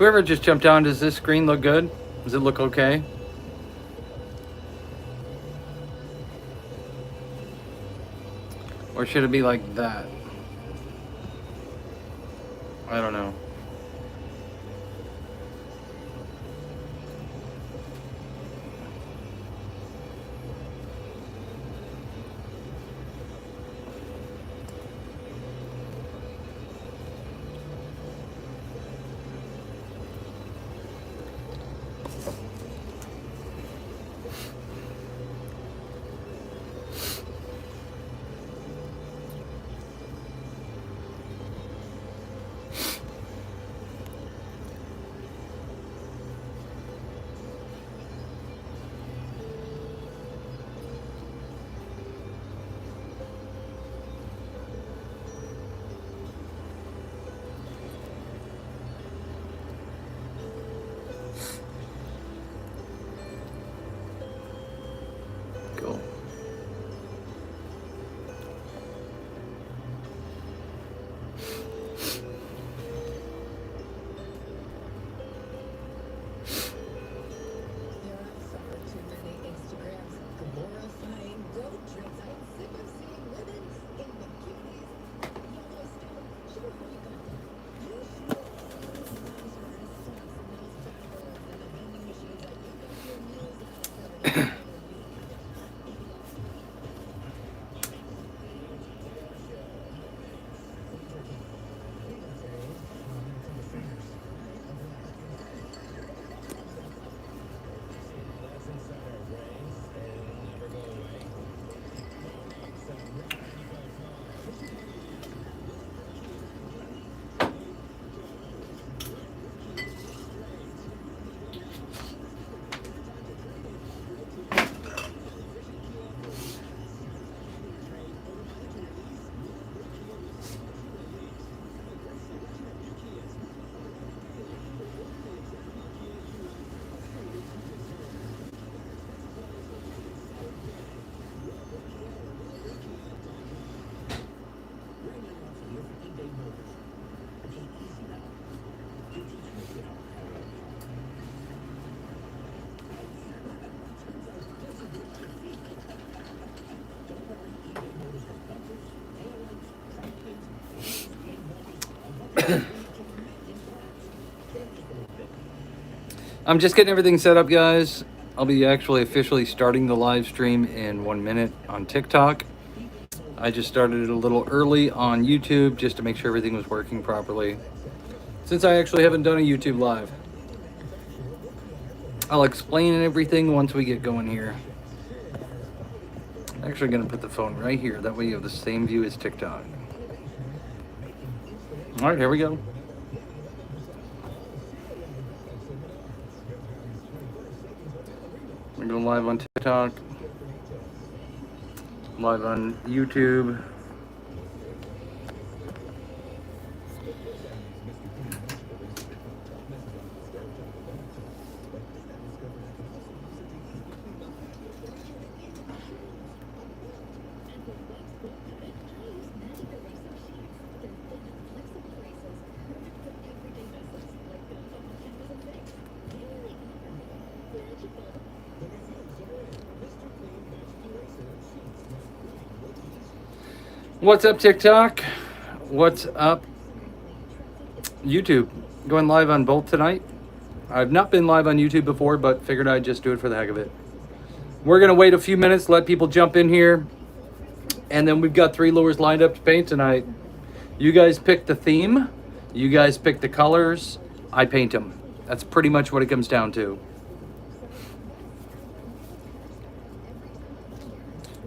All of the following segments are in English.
Whoever just jumped on, does this screen look good? Does it look okay? Or should it be like that? I don't know. Cool. I'm just getting everything set up, guys. I'll be actually officially starting the live stream in 1 minute on TikTok. I just started it a little early on YouTube just to make sure everything was working properly, since I actually haven't done a YouTube live. I'll explain everything once we get going here. I'm actually gonna put the phone right here. That way you have the same view as TikTok. All right, here we go. We're going live on TikTok, live on YouTube. What's up, TikTok? What's up, YouTube? Going live on both tonight. I've not been live on YouTube before, but figured I'd just do it for the heck of it. We're gonna wait a few minutes, let people jump in here, and then we've got 3 lures lined up to paint tonight. You guys pick the theme, you guys pick the colors, I paint them. That's pretty much what it comes down to.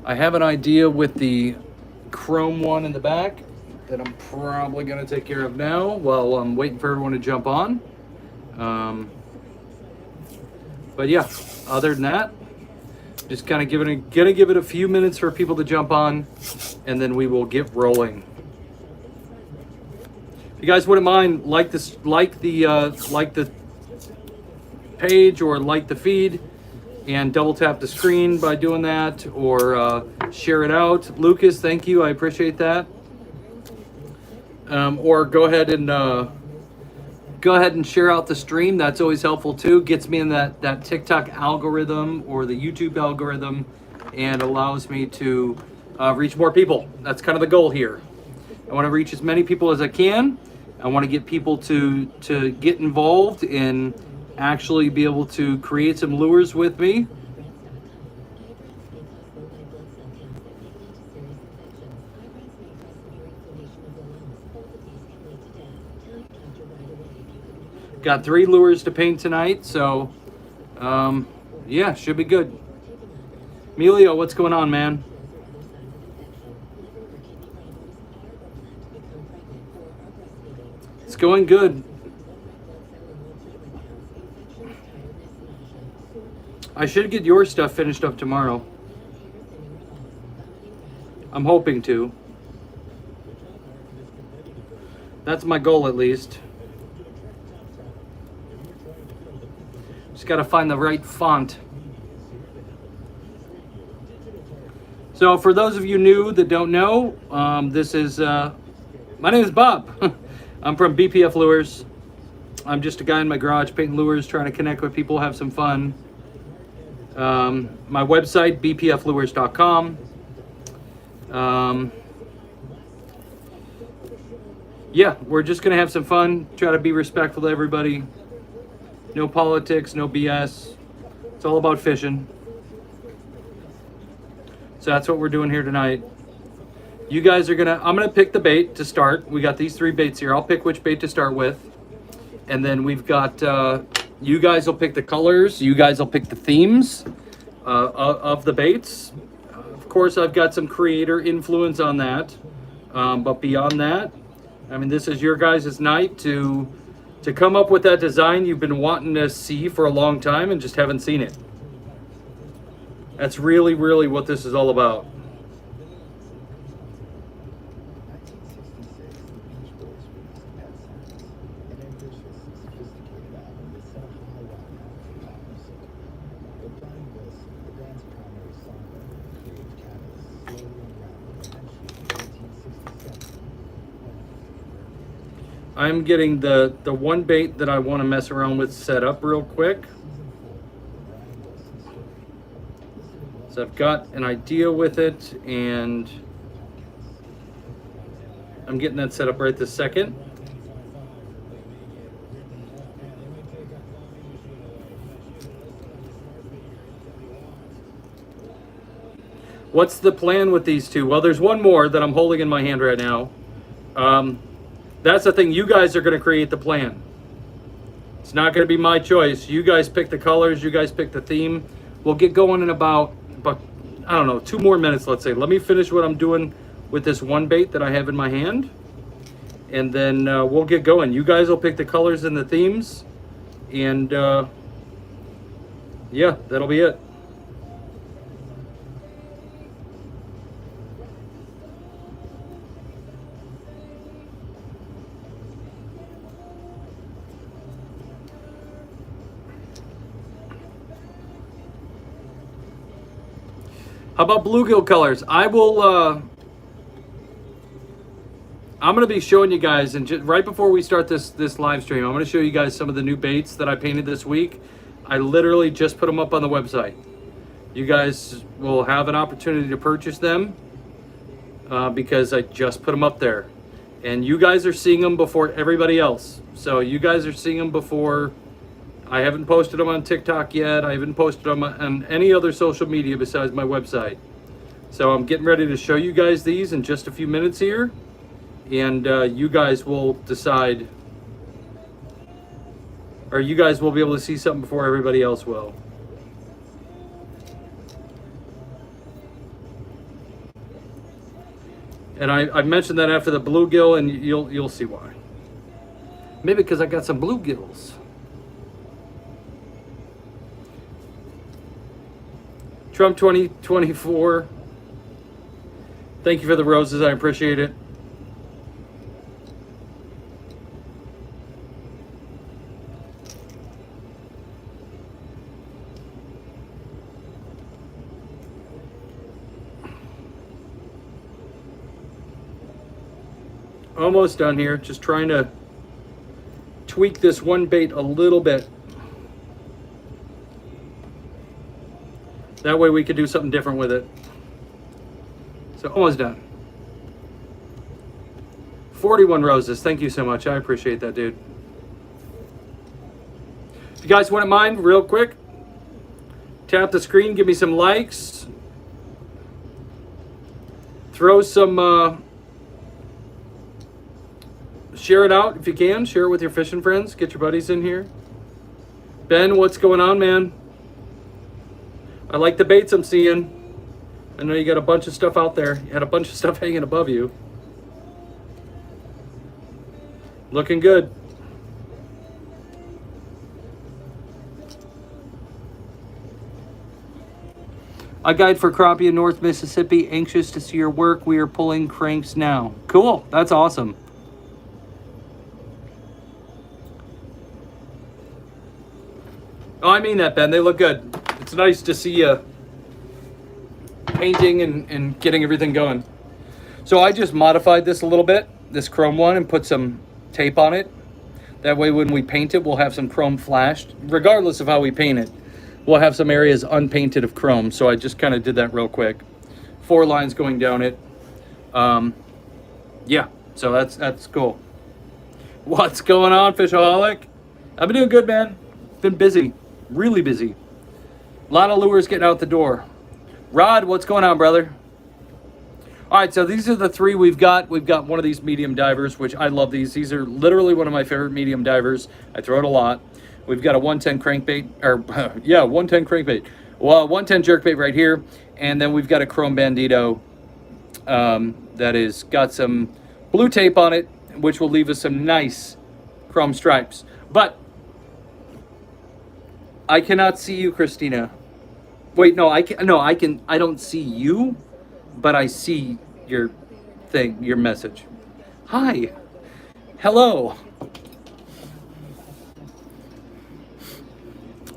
I have an idea with the chrome one in the back that I'm probably going to take care of now while I'm waiting for everyone to jump on. But yeah, other than that, just kind of gonna give it a few minutes for people to jump on, and then we will get rolling. If you guys wouldn't mind, like the page or like the feed, and double tap the screen by doing that, or share it out. Lucas, thank you, I appreciate that. Or go ahead and Go ahead and share out the stream. That's always helpful too. Gets me in that TikTok algorithm or the YouTube algorithm, and allows me to reach more people. That's kind of the goal here. I want to reach as many people as I can. I want to get people to get involved and actually be able to create some lures with me. Got 3 lures to paint tonight, so yeah, should be good. Emilio, what's going on, man? It's going good. I should get your stuff finished up tomorrow. I'm hoping to. That's my goal, at least. Just got to find the right font. So for those of you new that don't know, this is, my name is Bob. I'm from BPF Lures. I'm just a guy in my garage painting lures, trying to connect with people, have some fun. My website, bpflures.com. Yeah, we're just going to have some fun, try to be respectful to everybody. No politics, no BS. It's all about fishing. So that's what we're doing here tonight. You guys are I'm gonna pick the bait to start. We got these 3 baits here. I'll pick which bait to start with. And then we've got, you guys will pick the colors. You guys will pick the themes of the baits. Of course, I've got some creator influence on that. But beyond that, I mean, this is your guys' night to come up with that design you've been wanting to see for a long time and just haven't seen it. That's really, really what this is all about. I'm getting the one bait that I want to mess around with set up real quick. So I've got an idea with it, and I'm getting that set up right this second. What's the plan with these 2? Well, there's one more that I'm holding in my hand right now. That's the thing. You guys are going to create the plan. It's not going to be my choice. You guys pick the colors. You guys pick the theme. We'll get going in about, I don't know, 2 more minutes, let's say. Let me finish what I'm doing with this one bait that I have in my hand. And then we'll get going. You guys will pick the colors and the themes. And yeah, that'll be it. How about bluegill colors? I'm going to be showing you guys, and right before we start this live stream, I'm going to show you guys some of the new baits that I painted this week. I literally just put them up on the website. You guys will have an opportunity to purchase them because I just put them up there. And you guys are seeing them before everybody else. So you guys are seeing them before. I haven't posted them on TikTok yet. I haven't posted them on any other social media besides my website. So I'm getting ready to show you guys these in just a few minutes here. And you guys will decide, or you guys will be able to see something before everybody else will. And I mentioned that after the bluegill, and you'll see why. Maybe because I got some bluegills. Trump 2024. Thank you for the roses. I appreciate it. Almost done here. Just trying to tweak this one bait a little bit. That way we could do something different with it. So almost done. 41 roses. Thank you so much. I appreciate that, dude. If you guys wouldn't mind, real quick, tap the screen, give me some likes. Throw some, share it out if you can. Share it with your fishing friends. Get your buddies in here. Ben, what's going on, man? I like the baits I'm seeing. I know you got a bunch of stuff out there. You had a bunch of stuff hanging above you. Looking good. I guide for crappie in North Mississippi. Anxious to see your work. We are pulling cranks now. Cool. That's awesome. Oh, I mean that, Ben. They look good. It's nice to see you painting and getting everything going. So I just modified this a little bit, this chrome one, and put some tape on it. That way when we paint it, we'll have some chrome flashed. Regardless of how we paint it, we'll have some areas unpainted of chrome. So I just kind of did that real quick. 4 lines going down it. Yeah, so that's cool. What's going on, Fishaholic? I've been doing good, man. Been busy, really busy. A lot of lures getting out the door. Rod, what's going on, brother? All right, so these are the 3 we've got. We've got one of these medium divers, which I love these. These are literally one of my favorite medium divers. I throw it a lot. We've got a 110 crankbait, or yeah, 110 crankbait. Well, 110 jerkbait right here. And then we've got a chrome bandito that is got some blue tape on it, which will leave us some nice chrome stripes. But I cannot see you, Christina. Wait, no, I can. No, I can. I don't see you, but I see your thing, your message. Hi. Hello.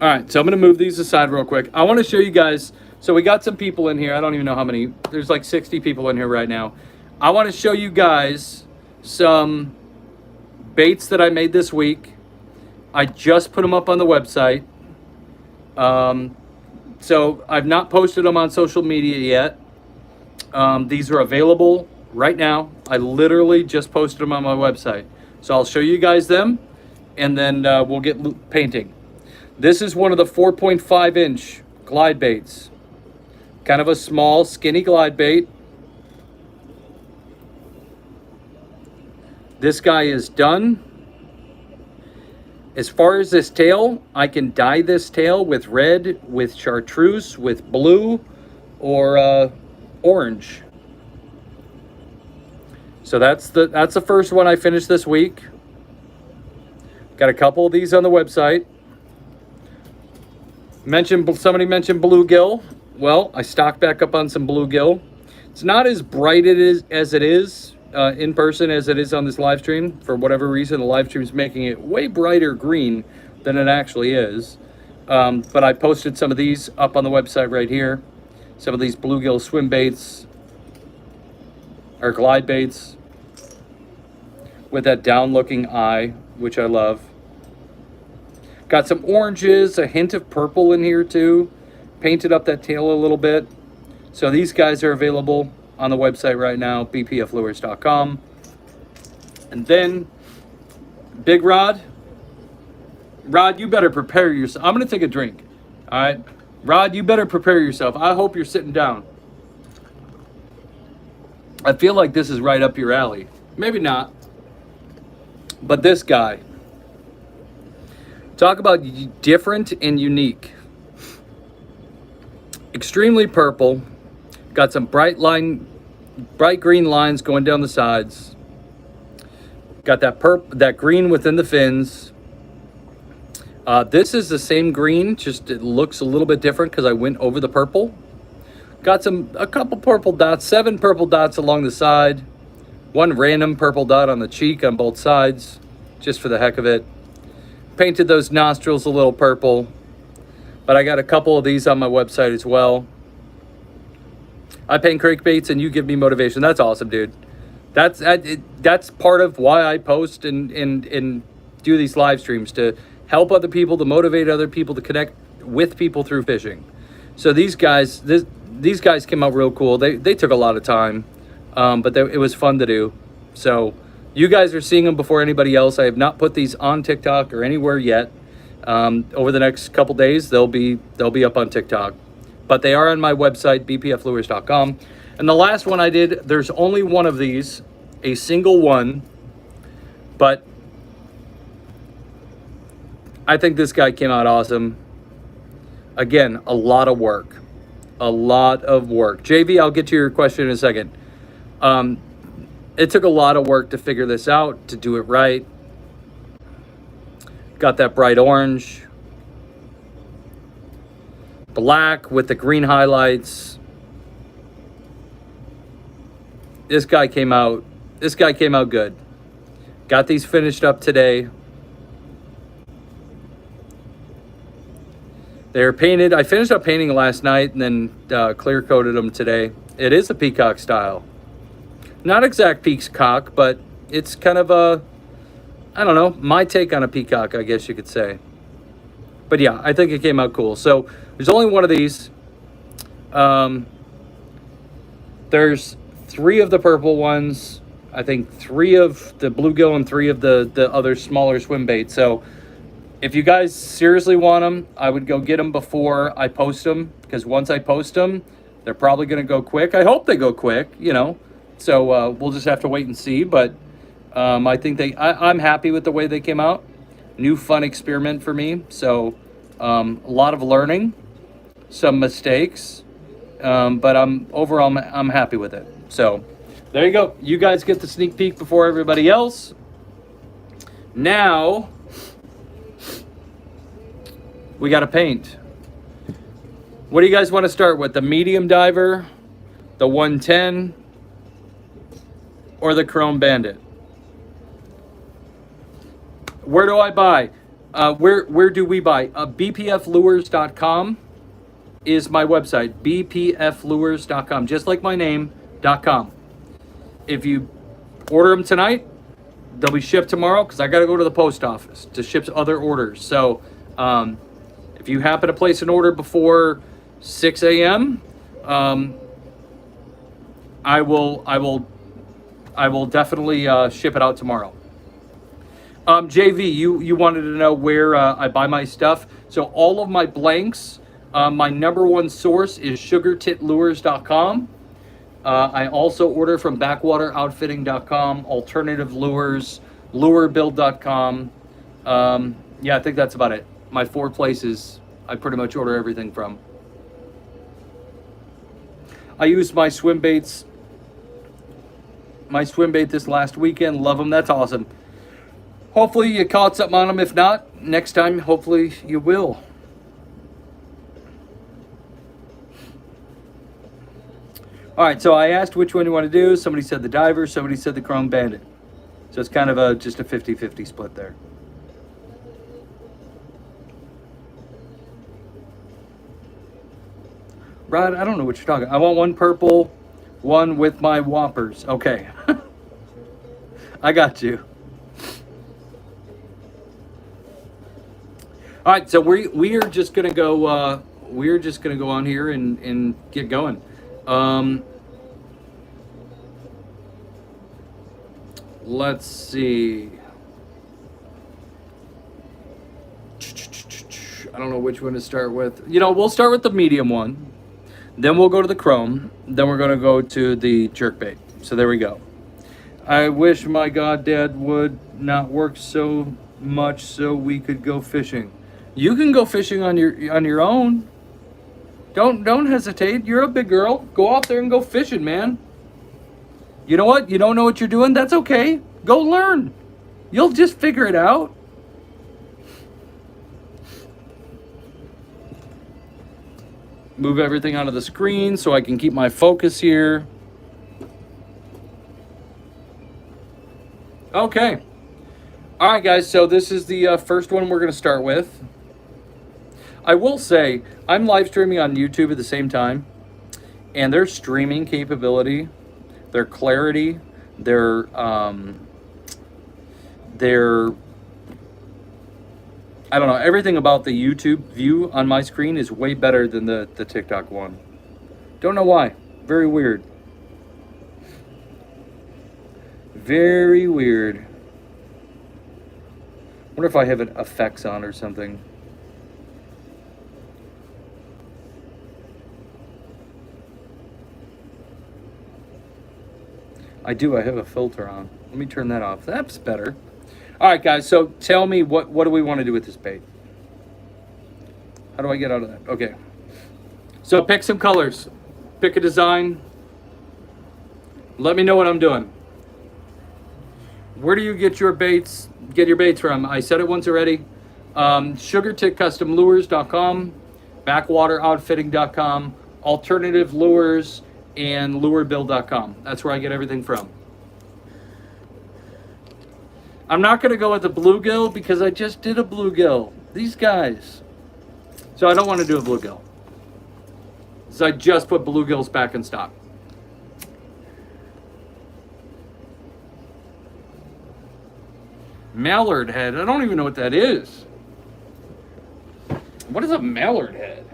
All right, so I'm going to move these aside real quick. I want to show you guys. So we got some people in here. I don't even know how many. There's like 60 people in here right now. I want to show you guys some baits that I made this week. I just put them up on the website. So I've not posted them on social media yet. These are available right now. I literally just posted them on my website. So I'll show you guys them, and then we'll get painting. This is one of the 4.5 inch glide baits. Kind of a small, skinny glide bait. This guy is done. As far as this tail, I can dye this tail with red, with chartreuse, with blue, or orange. So that's the first one I finished this week. Got a couple of these on the website. Somebody mentioned bluegill. Well, I stocked back up on some bluegill. It's not as bright as it is in person as it is on this live stream. For whatever reason, the live stream is making it way brighter green than it actually is. But I posted some of these up on the website right here. Some of these bluegill swim baits or glide baits with that down looking eye, which I love. Got some oranges, a hint of purple in here too. Painted up that tail a little bit. So these guys are available on the website right now, bpflures.com. And then Big Rod. Rod, you better prepare yourself. I'm going to take a drink. All right. Rod, you better prepare yourself. I hope you're sitting down. I feel like this is right up your alley. Maybe not. But this guy. Talk about different and unique. Extremely purple. Got some bright green lines going down the sides. Got that green within the fins. This is the same green, just it looks a little bit different because I went over the purple. Got a couple purple dots, 7 purple dots along the side. 1 random purple dot on the cheek on both sides, just for the heck of it. Painted those nostrils a little purple. But I got a couple of these on my website as well. I paint crankbaits and you give me motivation. That's awesome, dude. That's part of why I post and do these live streams to help other people, to motivate other people, to connect with people through fishing. So these guys came out real cool. They took a lot of time, but it was fun to do. So you guys are seeing them before anybody else. I have not put these on TikTok or anywhere yet. Over the next couple days, they'll be up on TikTok, but they are on my website, bpflures.com. And the last one I did, there's only one of these, a single one, but I think this guy came out awesome. Again, a lot of work. JV, I'll get to your question in a second. It took a lot of work to figure this out, to do it right. Got that bright orange, black with the green highlights. This guy came out good. Got these finished up today. They're painted. I finished up painting last night and then clear coated them today. It is a peacock style. Not exact peacock, but it's kind of a, I don't know, my take on a peacock, I guess you could say. But yeah, I think it came out cool. So there's only one of these. There's 3 of the purple ones. I think 3 of the bluegill and 3 of the other smaller swim bait. So if you guys seriously want them, I would go get them before I post them, because once I post them, they're probably going to go quick. I hope they go quick, you know. So we'll just have to wait and see. But I think I'm happy with the way they came out. New fun experiment for me. So a lot of learning, some mistakes, but overall I'm happy with it. So there you go. You guys get the sneak peek before everybody else. Now we got to paint. What do you guys want to start with? The medium diver, the 110, or the Chrome Bandit? Where do I buy? Where do we buy? bpflures.com is my website. bpflures.com, just like my name, .com. If you order them tonight, they'll be shipped tomorrow, because I got to go to the post office to ship other orders. So if you happen to place an order before 6 a.m., I will definitely ship it out tomorrow. JV, you wanted to know where I buy my stuff. So all of my blanks, my #1 source is sugartitlures.com. I also order from backwateroutfitting.com, alternative lures, lurebuild.com. Yeah, I think that's about it. My 4 places I pretty much order everything from. I used my swim bait this last weekend. Love them. That's awesome. Hopefully you caught something on them. If not, next time, hopefully you will. All right, so I asked which one you want to do. Somebody said the diver, somebody said the Chrome Bandit. So it's kind of just a 50-50 split there. Rod, I don't know what you're talking. I want one purple, one with my whoppers. Okay. I got you. All right, so we are just gonna go. We're just gonna go on here and get going. Let's see. I don't know which one to start with. You know, we'll start with the medium one. Then we'll go to the Chrome. Then we're going to go to the Jerkbait. So there we go. I wish my goddad would not work so much so we could go fishing. You can go fishing on your own. Don't hesitate. You're a big girl. Go out there and go fishing, man. You know what? You don't know what you're doing? That's okay. Go learn. You'll just figure it out. Move everything onto the screen so I can keep my focus here. Okay. All right, guys. So this is the first one we're going to start with. I will say I'm live streaming on YouTube at the same time, and their streaming capability, their clarity, their I don't know, everything about the YouTube view on my screen is way better than the TikTok one. Don't know why. Very weird. Very weird. Wonder if I have an effects on or something. I do, I have a filter on. Let me turn that off. That's better. All right, guys, so tell me what do we want to do with this bait? How do I get out of that? Okay. So pick some colors. Pick a design. Let me know what I'm doing. Where do you get your baits? Get your baits from? I said it once already. SugarTickCustomLures.com, BackwaterOutfitting.com, Alternative Lures, and LureBill.com. That's where I get everything from. I'm not going to go with the bluegill because I just did a bluegill. These guys. So I don't want to do a bluegill. So I just put bluegills back in stock. Mallard head. I don't even know what that is. What is a mallard head?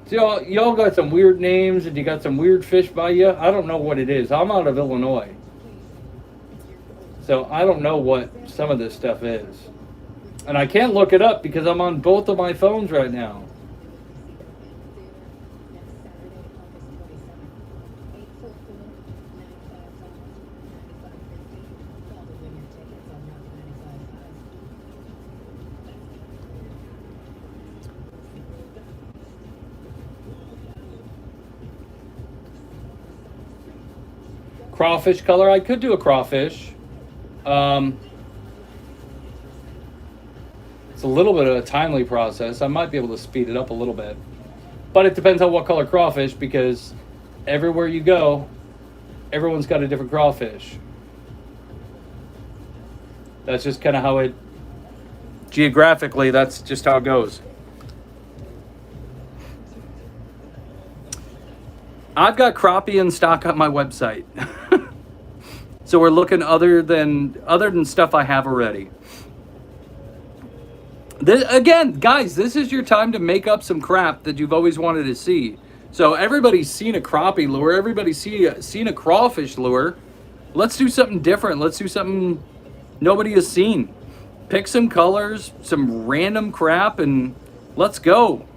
See, y'all got some weird names and you got some weird fish by you. I don't know what it is. I'm out of Illinois. So I don't know what some of this stuff is. And I can't look it up because I'm on both of my phones right now. Crawfish color. I could do a crawfish. It's a little bit of a timely process. I might be able to speed it up a little bit. But it depends on what color crawfish, because everywhere you go, everyone's got a different crawfish. That's just kind of how it, geographically, that's just how it goes. I've got crappie in stock on my website. So we're looking other than stuff I have already. Again, guys, this is your time to make up some crap that you've always wanted to see. So everybody's seen a crappie lure. Everybody's seen a crawfish lure. Let's do something different. Let's do something nobody has seen. Pick some colors, some random crap, and let's go.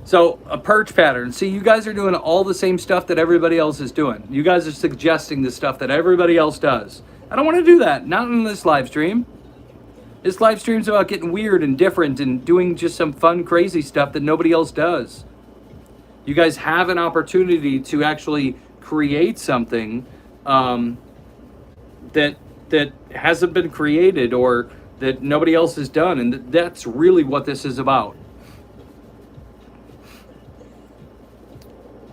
So a perch pattern. See, you guys are doing all the same stuff that everybody else is doing. You guys are suggesting the stuff that everybody else does. I don't want to do that. Not in this live stream. This live stream's about getting weird and different and doing just some fun, crazy stuff that nobody else does. You guys have an opportunity to actually create something that hasn't been created or that nobody else has done, and that's really what this is about.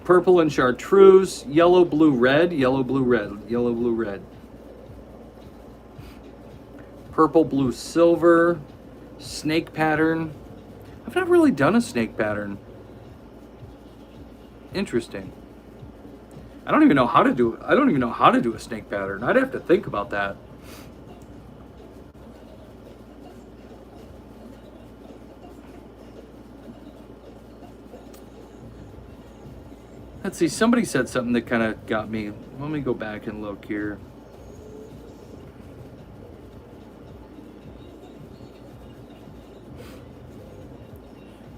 Purple and chartreuse, yellow, blue, red, yellow, blue, red, yellow, blue, red. Purple, blue, silver, snake pattern. I've not really done a snake pattern. Interesting. I don't even know how to do it. I don't even know how to do a snake pattern. I'd have to think about that. Let's see, somebody said something that kind of got me. Let me go back and look here.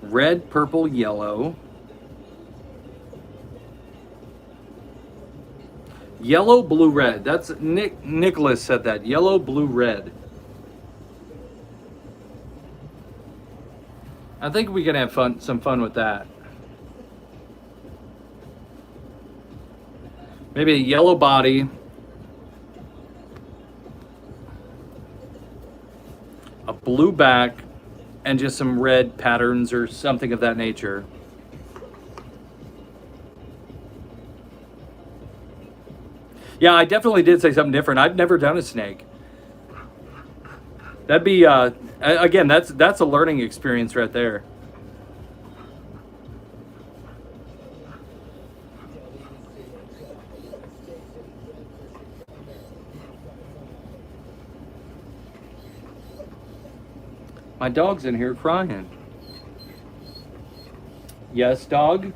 Red, purple, yellow. Yellow, blue, red. That's Nicholas said that. Yellow, blue, red. I think we can have some fun with that. Maybe a yellow body, a blue back, and just some red patterns or something of that nature. Yeah, I definitely did say something different. I've never done a snake. That'd be, again, that's a learning experience right there. My dog's in here crying. Yes, dog?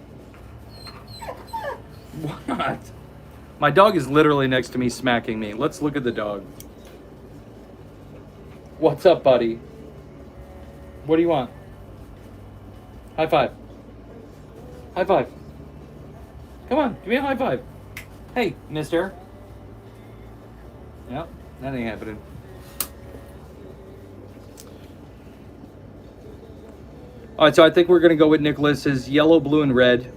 What? My dog is literally next to me smacking me. Let's look at the dog. What's up, buddy? What do you want? High five. High five. Come on, give me a high five. Hey, mister. Yep, that ain't happening. All right, so I think we're going to go with Nicholas's yellow, blue, and red.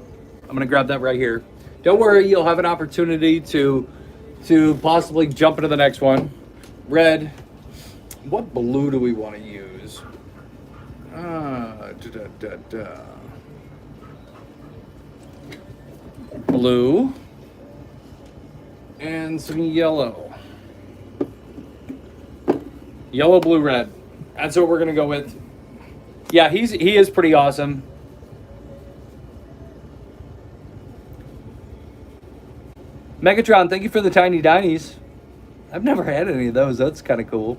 I'm going to grab that right here. Don't worry, you'll have an opportunity to possibly jump into the next one. Red. What blue do we want to use? Blue. And some yellow. Yellow, blue, red. That's what we're going to go with. Yeah, he is pretty awesome. Megatron, thank you for the tiny dinies. I've never had any of those. That's kind of cool.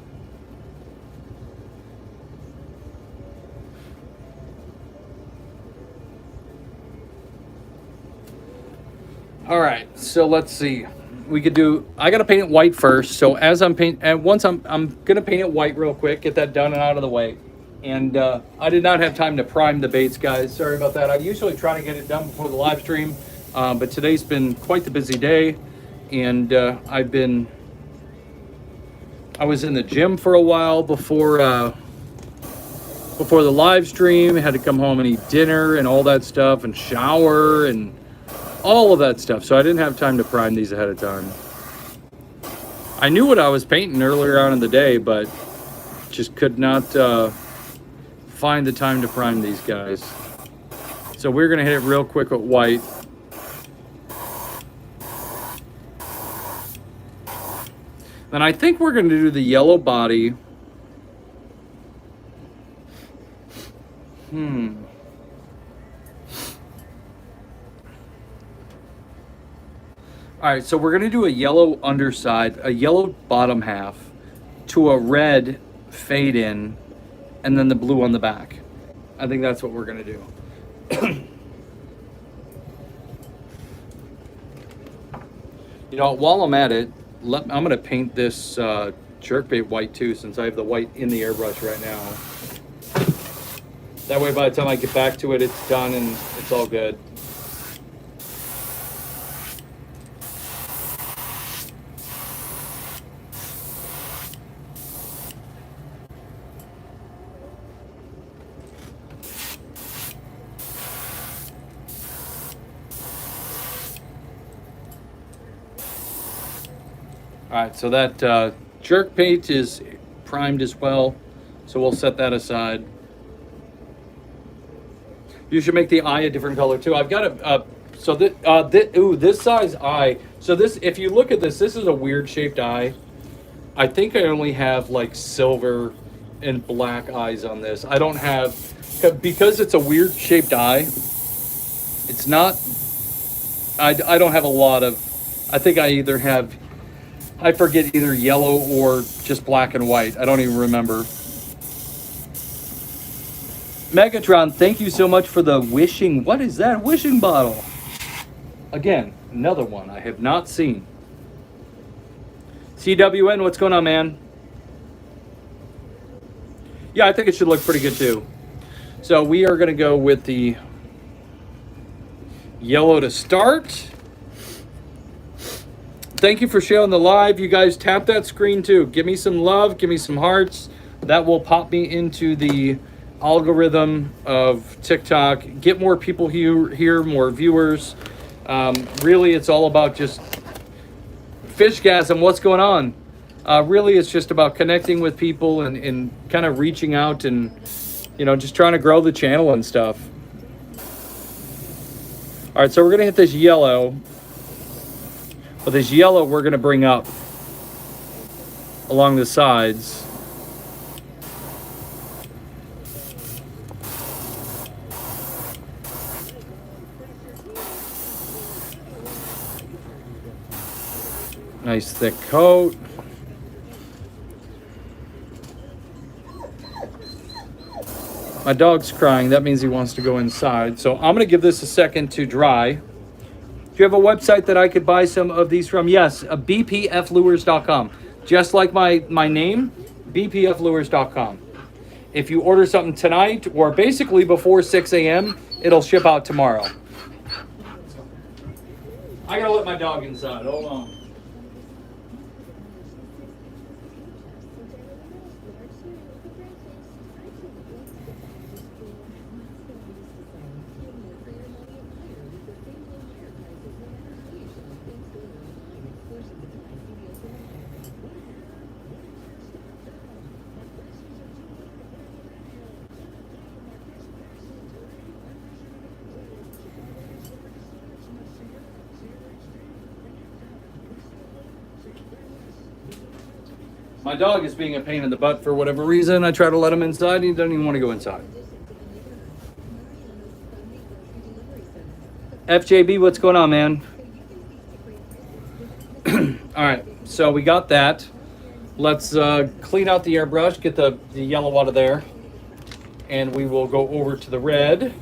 All right, so let's see. We could do. I gotta paint it white first. So as I'm once I'm gonna paint it white real quick. Get that done and out of the way. And I did not have time to prime the baits, guys. Sorry about that. I usually try to get it done before the live stream, but today's been quite the busy day, and I was in the gym for a while before the live stream. I had to come home and eat dinner and all that stuff, and shower and all of that stuff. So I didn't have time to prime these ahead of time. I knew what I was painting earlier on in the day, but just could not find the time to prime these guys. So we're gonna hit it real quick with white. Then I think we're gonna do the yellow body. All right, so we're gonna do a yellow underside, a yellow bottom half to a red fade in, and then the blue on the back. I think that's what we're gonna do. You know, while I'm at it, I'm gonna paint this jerkbait white too, since I have the white in the airbrush right now. That way by the time I get back to it, it's done and it's all good. All right, so that jerk paint is primed as well, so we'll set that aside. You should make the eye a different color too. I've got this size eye. So this, if you look at this, this is a weird shaped eye. I think I only have like silver and black eyes on this. I don't have, because it's a weird shaped eye. It's not. I don't have a lot of. I think I either have. I forget either yellow or just black and white. I don't even remember. Megatron, thank you so much for the wishing. What is that? Wishing bottle. Again, another one I have not seen. CWN, what's going on, man? Yeah, I think it should look pretty good too. So we are going to go with the yellow to start. Thank you for sharing the live. You guys tap that screen too. Give me some love. Give me some hearts. That will pop me into the algorithm of TikTok. Get more people here, more viewers. Really, it's all about just Fishgasm. What's going on? Really, it's just about connecting with people and kind of reaching out and, you know, just trying to grow the channel and stuff. All right, so we're going to hit this yellow. But this yellow we're going to bring up along the sides. Nice thick coat. My dog's crying. That means he wants to go inside. So I'm going to give this a second to dry. Do you have a website that I could buy some of these from? Yes, bpflures.com. Just like my name, bpflures.com. If you order something tonight or basically before 6 a.m., it'll ship out tomorrow. I gotta let my dog inside. Hold on. My dog is being a pain in the butt for whatever reason. I try to let him inside, and he doesn't even want to go inside. FJB, what's going on, man? All right, so we got that. Let's clean out the airbrush, get the yellow out of there, and we will go over to the red.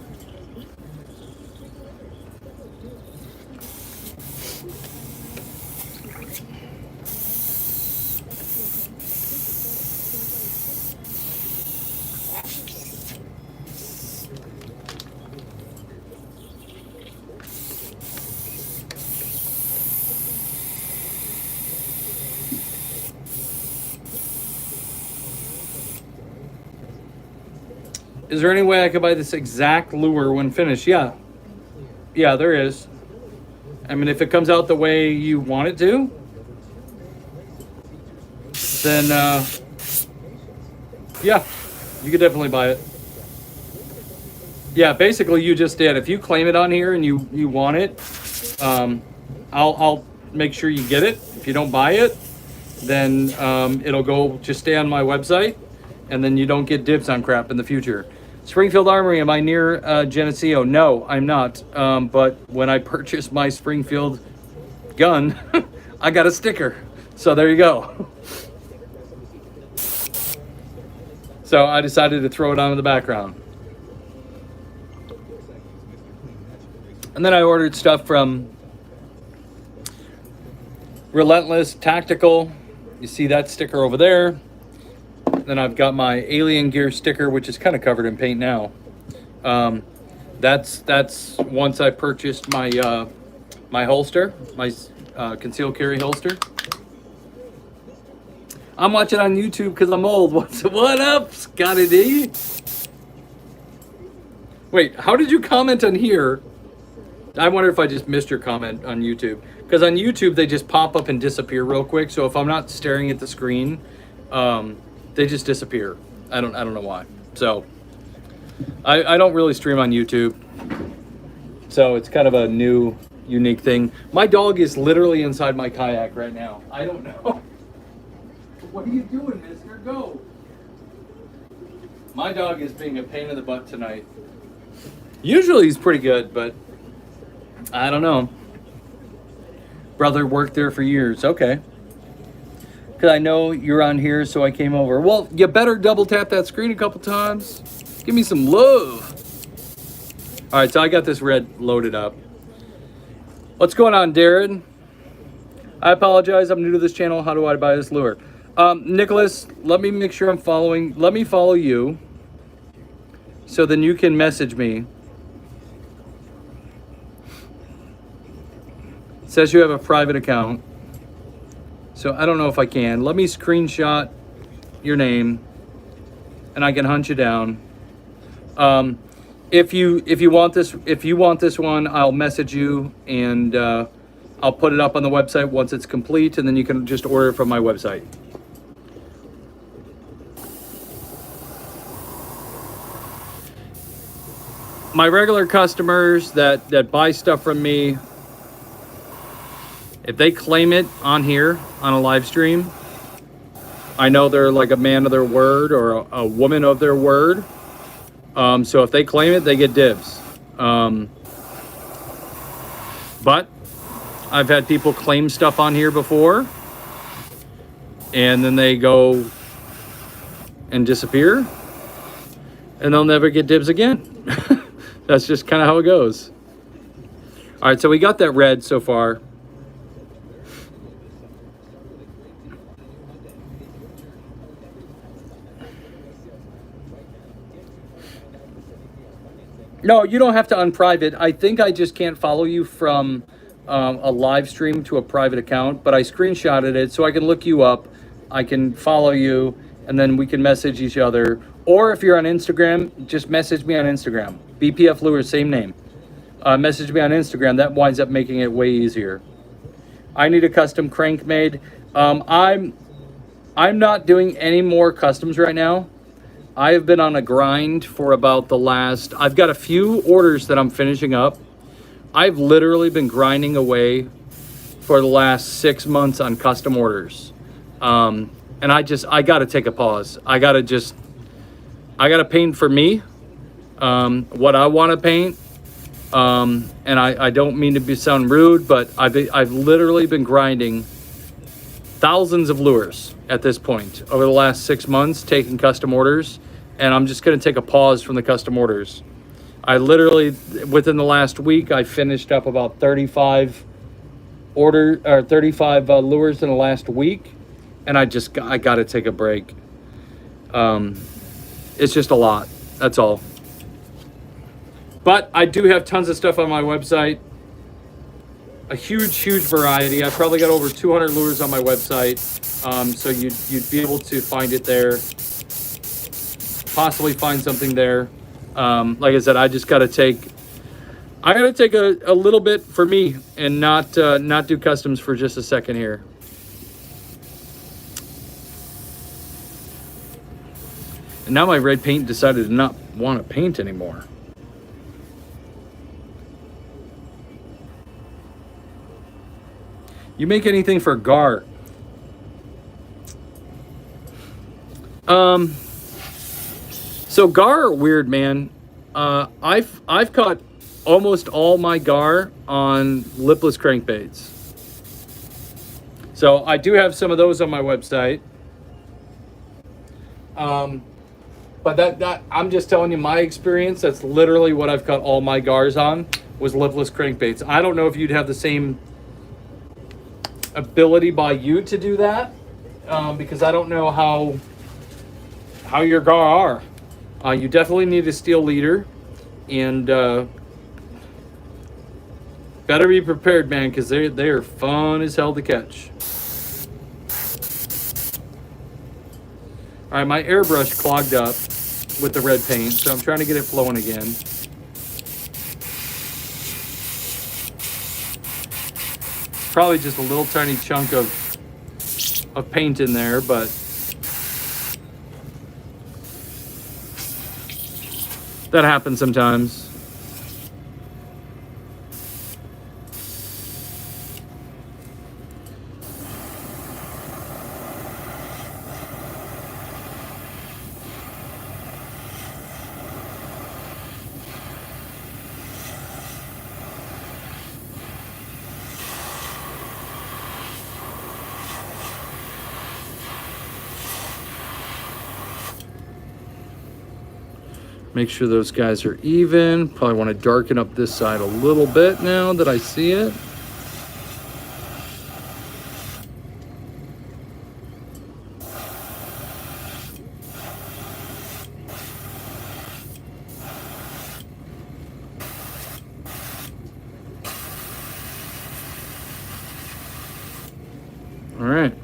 Is there any way I could buy this exact lure when finished? Yeah. Yeah, there is. I mean, if it comes out the way you want it to, then, yeah, you could definitely buy it. Yeah, basically you just did. If you claim it on here and you want it, I'll make sure you get it. If you don't buy it, then it'll go just stay on my website, and then you don't get dibs on crap in the future. Springfield Armory, am I near Geneseo? No, I'm not. But when I purchased my Springfield gun, I got a sticker. So there you go. So I decided to throw it on in the background. And then I ordered stuff from Relentless Tactical. You see that sticker over there. Then I've got my Alien Gear sticker, which is kind of covered in paint now. That's once I purchased my my holster, my concealed carry holster. I'm watching on YouTube because I'm old. What up, Scotty D? Wait, how did you comment on here? I wonder if I just missed your comment on YouTube. Because on YouTube, they just pop up and disappear real quick. So if I'm not staring at the screen, they just disappear. I don't know why. So I don't really stream on YouTube. So it's kind of a new, unique thing. My dog is literally inside my kayak right now. I don't know. What are you doing, mister? Go. My dog is being a pain in the butt tonight. Usually he's pretty good, but I don't know. Brother worked there for years. Okay. Because I know you're on here, so I came over. Well, you better double tap that screen a couple times. Give me some love. All right, so I got this red loaded up. What's going on, Darren? I apologize. I'm new to this channel. How do I buy this lure? Nicholas, let me make sure I'm following. Let me follow you, so then you can message me. It says you have a private account. So I don't know if I can. Let me screenshot your name, and I can hunt you down. If you want this one, I'll message you, and I'll put it up on the website once it's complete, and then you can just order it from my website. My regular customers that buy stuff from me, if they claim it on here on a live stream, I know they're like a man of their word or a woman of their word. So if they claim it, they get dibs. But I've had people claim stuff on here before, and then they go and disappear. and they'll never get dibs again. That's just kind of how it goes. All right, so we got that red so far. No, you don't have to unprivate. I think I just can't follow you from a live stream to a private account, but I screenshotted it so I can look you up. I can follow you, and then we can message each other. Or if you're on Instagram, just message me on Instagram. BPF Lures, same name. Message me on Instagram. That winds up making it way easier. I need a custom crank made. I'm not doing any more customs right now. I have been on a grind for about the last, I've got a few orders that I'm finishing up. I've literally been grinding away for the last 6 months on custom orders. And I got to take a pause. I got to paint for me, what I want to paint. And I don't mean to sound rude, but I've literally been grinding thousands of lures at this point over the last 6 months, taking custom orders. And I'm just going to take a pause from the custom orders. I literally, within the last week, I finished up about 35 lures in the last week. And I got to take a break. It's just a lot. That's all. But I do have tons of stuff on my website. A huge variety. I probably got over 200 lures on my website. So you'd be able to find it there. Possibly find something there. Like I said, I gotta take a little bit for me and not do customs for just a second here. And now my red paint decided to not want to paint anymore. You make anything for gar? So gar are weird, man. I've caught almost all my gar on lipless crankbaits. So I do have some of those on my website. But that I'm just telling you my experience. That's literally what I've caught all my gars on, was lipless crankbaits. I don't know if you'd have the same ability by you to do that, because I don't know how your gar are. You definitely need a steel leader, and better be prepared, man, because they are fun as hell to catch. All right, my airbrush clogged up with the red paint, so I'm trying to get it flowing again. Probably just a little tiny chunk of paint in there, but that happens sometimes. Make sure those guys are even. Probably want to darken up this side a little bit now that I see it. All right.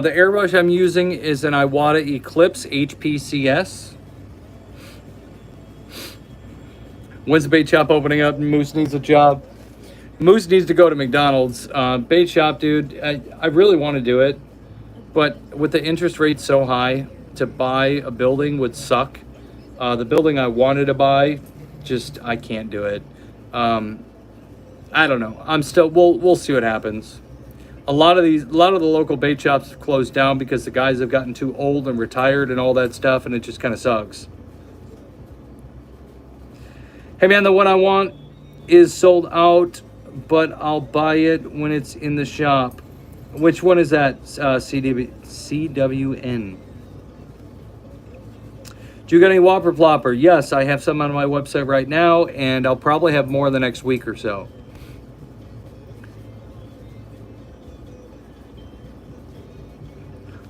The airbrush I'm using is an Iwata Eclipse HPCS. When's the bait shop opening up? Moose needs a job. Moose needs to go to McDonald's. Bait shop, dude, I really want to do it, but with the interest rate so high, to buy a building would suck. The building I wanted to buy, just, I can't do it. I don't know. I'm still, we'll see what happens. A lot of the local bait shops have closed down because the guys have gotten too old and retired and all that stuff, and it just kind of sucks. Hey man, the one I want is sold out, but I'll buy it when it's in the shop. Which one is that? CWN. Do you got any Whopper Plopper? Yes, I have some on my website right now, and I'll probably have more in the next week or so.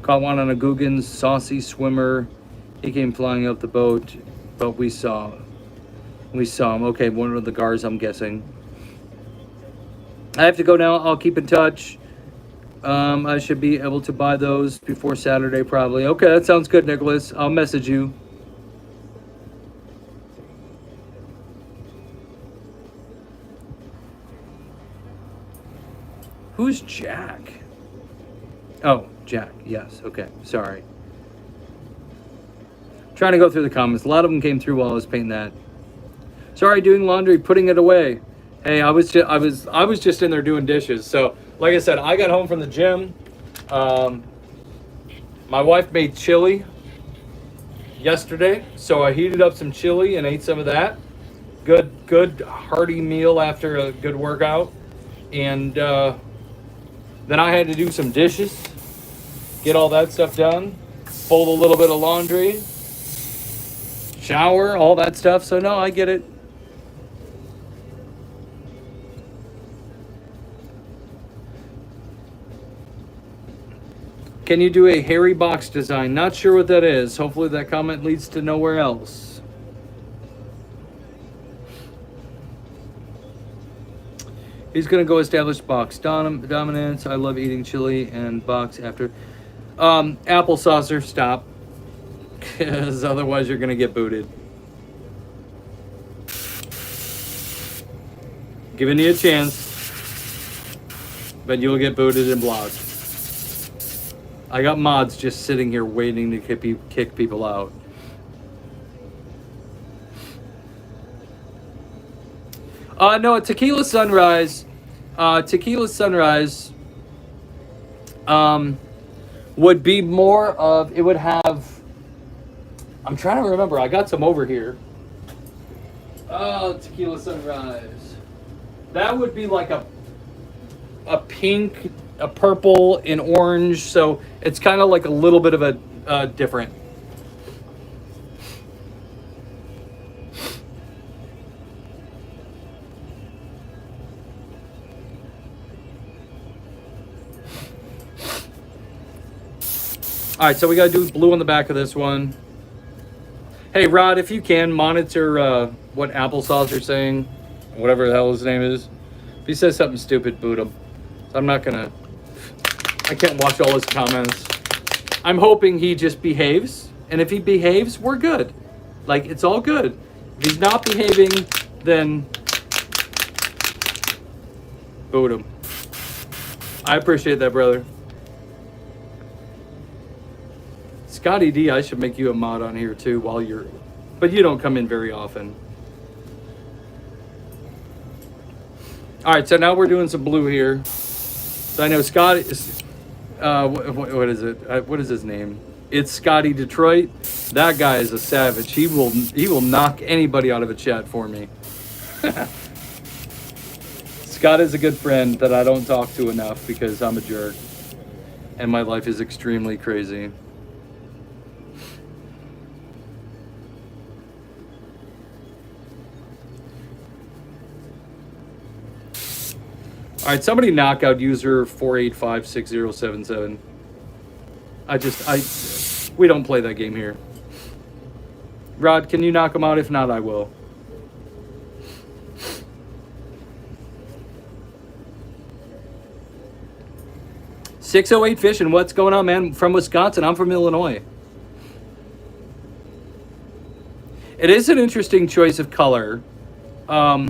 Caught one on a Guggen's saucy swimmer. He came flying up the boat, but we saw him. Okay, one of the gars, I'm guessing. I have to go now. I'll keep in touch. I should be able to buy those before Saturday, probably. Okay, that sounds good, Nicholas. I'll message you. Who's Jack? Oh, Jack. Yes. Okay. Sorry. Trying to go through the comments. A lot of them came through while I was painting that. Sorry, doing laundry, putting it away. Hey, I was just in there doing dishes. So, like I said, I got home from the gym. My wife made chili yesterday, so I heated up some chili and ate some of that. Good hearty meal after a good workout. And then I had to do some dishes, get all that stuff done, fold a little bit of laundry, shower, all that stuff. So no, I get it. Can you do a hairy box design? Not sure what that is. Hopefully that comment leads to nowhere else. He's going to go establish box dominance. I love eating chili and box after. Applesaucer, stop. Because otherwise you're going to get booted. Giving you a chance. But you'll get booted and blocked. I got mods just sitting here waiting to kick people out. No, Tequila Sunrise. Tequila Sunrise would be more of, it would have, I'm trying to remember, I got some over here. Oh, Tequila Sunrise. That would be like a pink, a purple, and orange, so it's kind of like a little bit of a different. All right, so we got to do blue on the back of this one. Hey, Rod, if you can, monitor what Applesauce are saying, whatever the hell his name is. If he says something stupid, boot him. So I'm not going to... I can't watch all his comments. I'm hoping he just behaves, and if he behaves, we're good. Like, it's all good. If he's not behaving, then boot him. I appreciate that, brother. Scotty D, I should make you a mod on here too while you're... But you don't come in very often. Alright, so now we're doing some blue here. So I know Scotty... what is it? What is his name? It's Scotty Detroit. That guy is a savage. He will knock anybody out of a chat for me. Scott is a good friend that I don't talk to enough because I'm a jerk. And my life is extremely crazy. All right, somebody knock out user 4856077. We don't play that game here. Rod, can you knock him out? If not, I will. .608 fishing. What's going on, man? From Wisconsin. I'm from Illinois. It is an interesting choice of color. All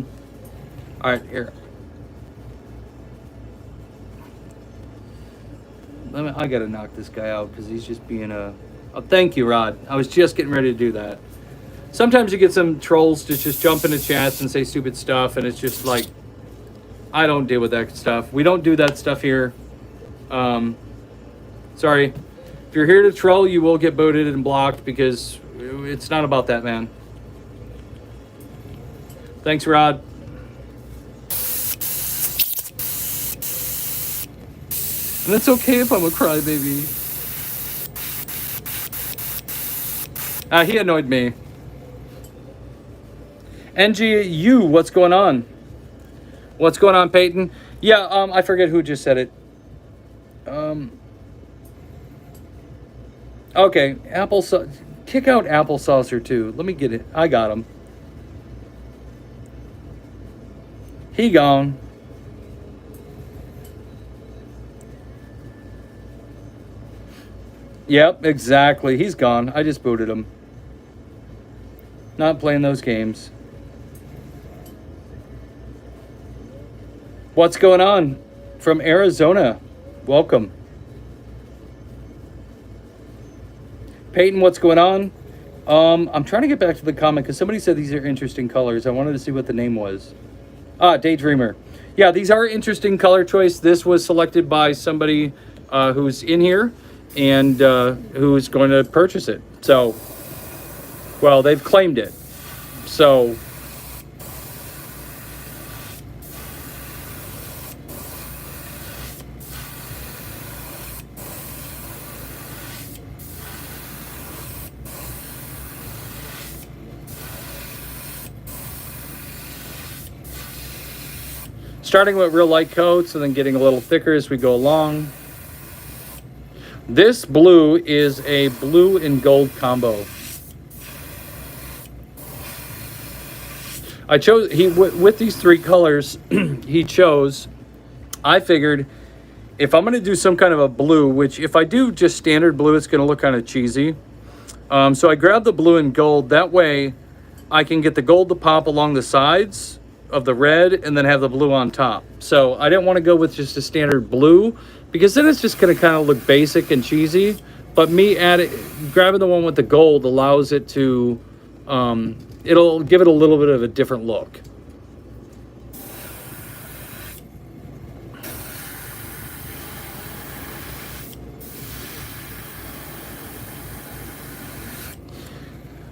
right, here. I gotta knock this guy out because he's just being a... Oh, thank you, Rod. I was just getting ready to do that. Sometimes you get some trolls to just jump into chats and say stupid stuff, and it's just like, I don't deal with that stuff. We don't do that stuff here. Sorry. If you're here to troll, you will get booted and blocked because it's not about that, man. Thanks, Rod. And it's okay if I'm a crybaby. He annoyed me. NGU, what's going on? What's going on, Peyton? Yeah, I forget who just said it. Okay, applesauce. Kick out applesauce or two. Let me get it. I got him. He gone. Yep, exactly. He's gone. I just booted him. Not playing those games. What's going on? From Arizona. Welcome. Peyton, what's going on? I'm trying to get back to the comment because somebody said these are interesting colors. I wanted to see what the name was. Daydreamer. Yeah, these are interesting color choice. This was selected by somebody who's in here and who's going to purchase it. So, well, they've claimed it. So, starting with real light coats and then getting a little thicker as we go along. This blue is a blue and gold combo. I chose, with these three colors, he chose, I figured if I'm going to do some kind of a blue, which if I do just standard blue, it's going to look kind of cheesy. So I grabbed the blue and gold. That way I can get the gold to pop along the sides of the red and then have the blue on top. So I didn't want to go with just a standard blue because then it's just going to kind of look basic and cheesy. But me grabbing the one with the gold allows it to, it'll give it a little bit of a different look.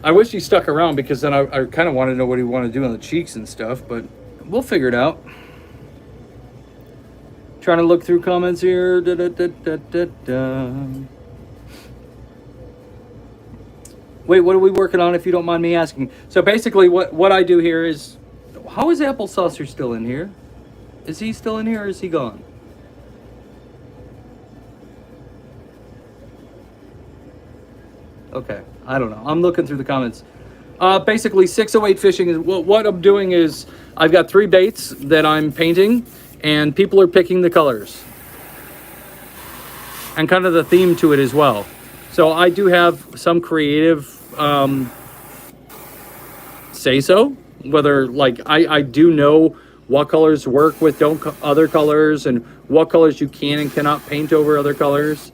I wish he stuck around because then I kind of want to know what he wanted to do on the cheeks and stuff, but we'll figure it out. Trying to look through comments here. Wait, what are we working on if you don't mind me asking? So basically what I do here is, how is Applesaucer still in here? Is he still in here or is he gone? Okay, I don't know. I'm looking through the comments. Basically, 608 fishing is what I'm doing is I've got 3 baits that I'm painting, and people are picking the colors and kind of the theme to it as well. So I do have some creative say so. Whether like I do know what colors work with other colors and what colors you can and cannot paint over other colors.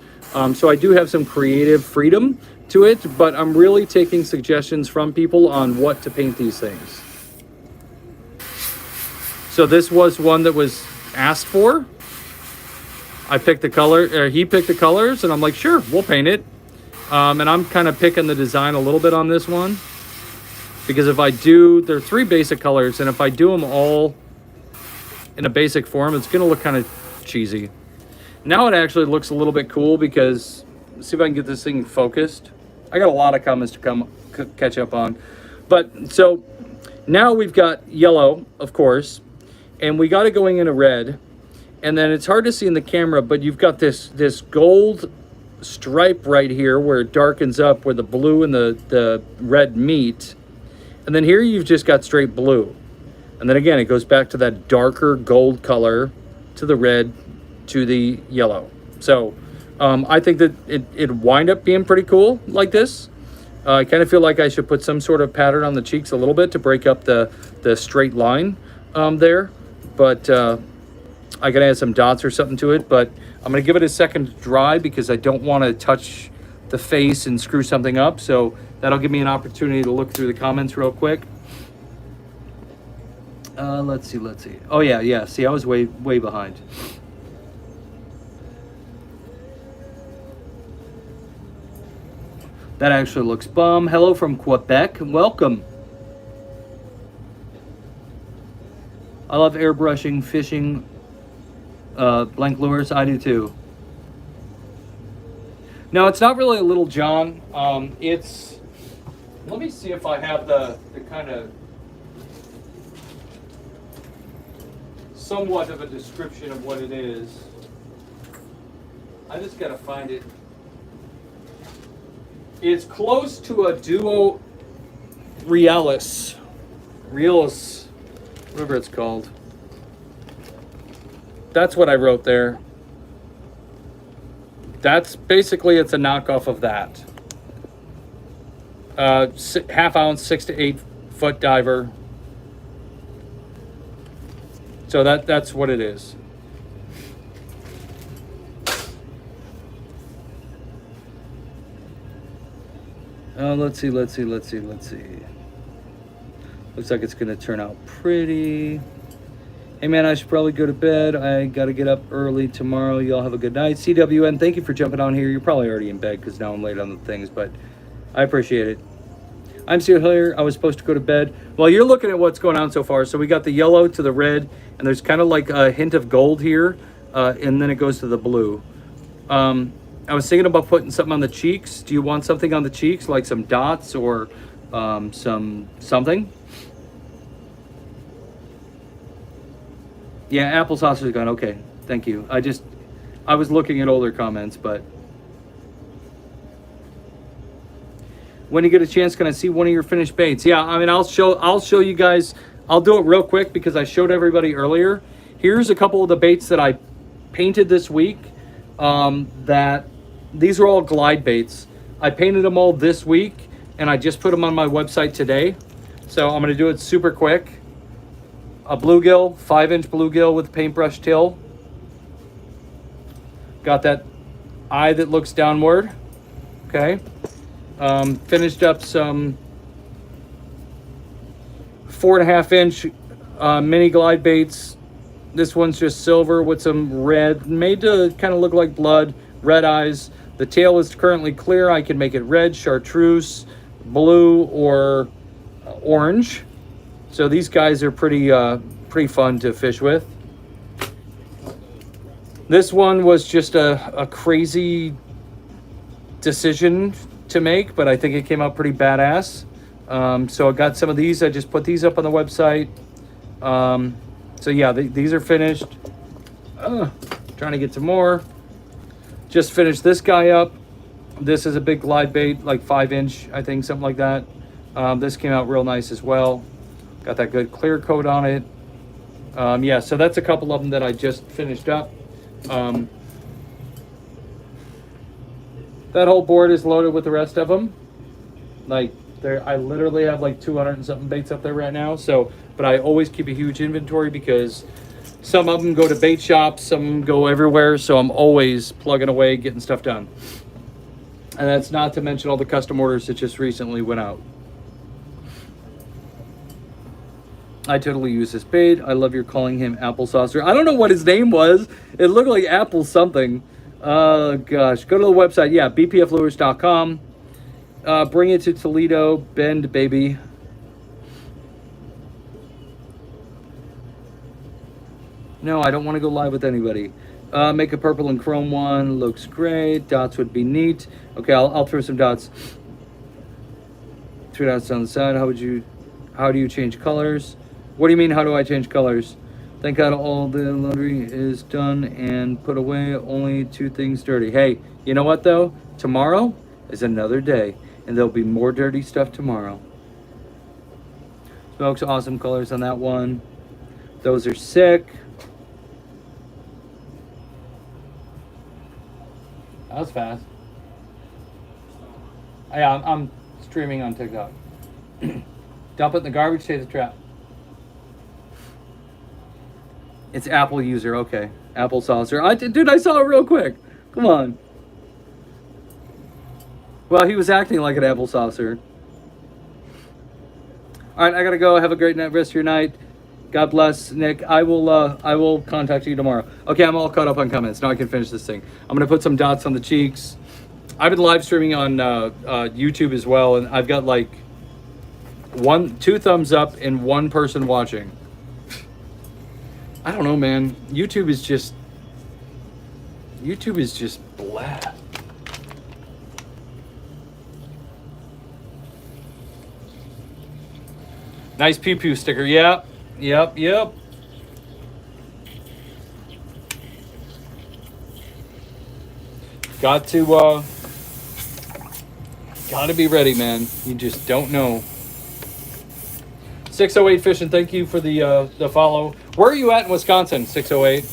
So I do have some creative freedom to it, but I'm really taking suggestions from people on what to paint these things. So this was one that was asked for. I picked the color, he picked the colors, and I'm like, sure, we'll paint it. And I'm kind of picking the design a little bit on this one. Because if I do, there are 3 basic colors, and if I do them all in a basic form, it's gonna look kind of cheesy. Now it actually looks a little bit cool because, let's see if I can get this thing focused. I got a lot of comments to catch up on. But so now we've got yellow, of course, and we got it going in a red. And then it's hard to see in the camera, but you've got this gold stripe right here where it darkens up where the blue and the red meet. And then here you've just got straight blue. And then again, it goes back to that darker gold color to the red to the yellow. So I think that it wind up being pretty cool like this. I kind of feel like I should put some sort of pattern on the cheeks a little bit to break up the straight line there. But I can add some dots or something to it. But I'm going to give it a second to dry because I don't want to touch the face and screw something up. So that'll give me an opportunity to look through the comments real quick. Let's see. Oh, yeah. See, I was way behind. That actually looks bum. Hello from Quebec. Welcome. I love airbrushing, fishing, blank lures. I do too. No, it's not really a Little John. It's, let me see if I have the kind of somewhat of a description of what it is. I just gotta find it. It's close to a Duo Realis, whatever it's called. That's what I wrote there. That's basically, it's a knockoff of that. Half ounce, 6 to 8 foot diver. So that's what it is. Let's see. Looks like it's gonna turn out pretty. Hey man, I should probably go to bed. I gotta get up early tomorrow. Y'all have a good night. CWN, thank you for jumping on here. You're probably already in bed because now I'm late on the things, but I appreciate it. I'm still here. I was supposed to go to bed. Well, you're looking at what's going on so far. So we got the yellow to the red, and there's kind of like a hint of gold here, and then it goes to the blue. I was thinking about putting something on the cheeks. Do you want something on the cheeks, like some dots or something? Yeah, applesauce is gone. Okay, thank you. I was looking at older comments, but when you get a chance, can I see one of your finished baits? Yeah, I mean, I'll show you guys. I'll do it real quick because I showed everybody earlier. Here's a couple of the baits that I painted this week. These are all glide baits. I painted them all this week, and I just put them on my website today. So I'm gonna do it super quick. A bluegill, 5-inch bluegill with paintbrush tail. Got that eye that looks downward. Okay. Finished up some 4.5-inch mini glide baits. This one's just silver with some red, made to kind of look like blood, red eyes. The tail is currently clear. I can make it red, chartreuse, blue, or orange. So these guys are pretty fun to fish with. This one was just a crazy decision to make, but I think it came out pretty badass. So I got some of these. I just put these up on the website. So yeah, these are finished. Trying to get some more. Just finished this guy up. This is a big glide bait, like 5-inch, I think, something like that. This came out real nice as well. Got that good clear coat on it. Yeah, so that's a couple of them that I just finished up. That whole board is loaded with the rest of them. Like, I literally have like 200 and something baits up there right now. So, but I always keep a huge inventory because some of them go to bait shops, some go everywhere. So I'm always plugging away, getting stuff done. And that's not to mention all the custom orders that just recently went out. I totally use this bait. I love your calling him Apple Saucer. I don't know what his name was. It looked like Apple something. Gosh, go to the website. Yeah, bpflures.com. Bring it to Toledo. Bend, baby. No, I don't want to go live with anybody. Make a purple and chrome one. Looks great. Dots would be neat. Okay, I'll throw some dots. 2 dots on the side. How do you change colors? What do you mean, how do I change colors? Thank God all the laundry is done and put away. Only 2 things dirty. Hey, you know what though? Tomorrow is another day, and there'll be more dirty stuff tomorrow. Smokes, awesome colors on that one. Those are sick. That was fast. Yeah, I'm streaming on TikTok. Dump it in the garbage, take the trap. It's Apple user, okay. Apple saucer. Dude, I saw it real quick. Come on. Well, he was acting like an apple saucer. All right, I gotta go. Have a great night, rest of your night. God bless, Nick. I will contact you tomorrow. Okay, I'm all caught up on comments. Now I can finish this thing. I'm gonna put some dots on the cheeks. I've been live streaming on YouTube as well, and I've got like 2 thumbs up and 1 person watching. I don't know, man. YouTube is just blah. Nice pew pew sticker. Yep. Yep. Got to be ready, man. You just don't know. 608 Fishing, thank you for the follow. Where are you at in Wisconsin, 608?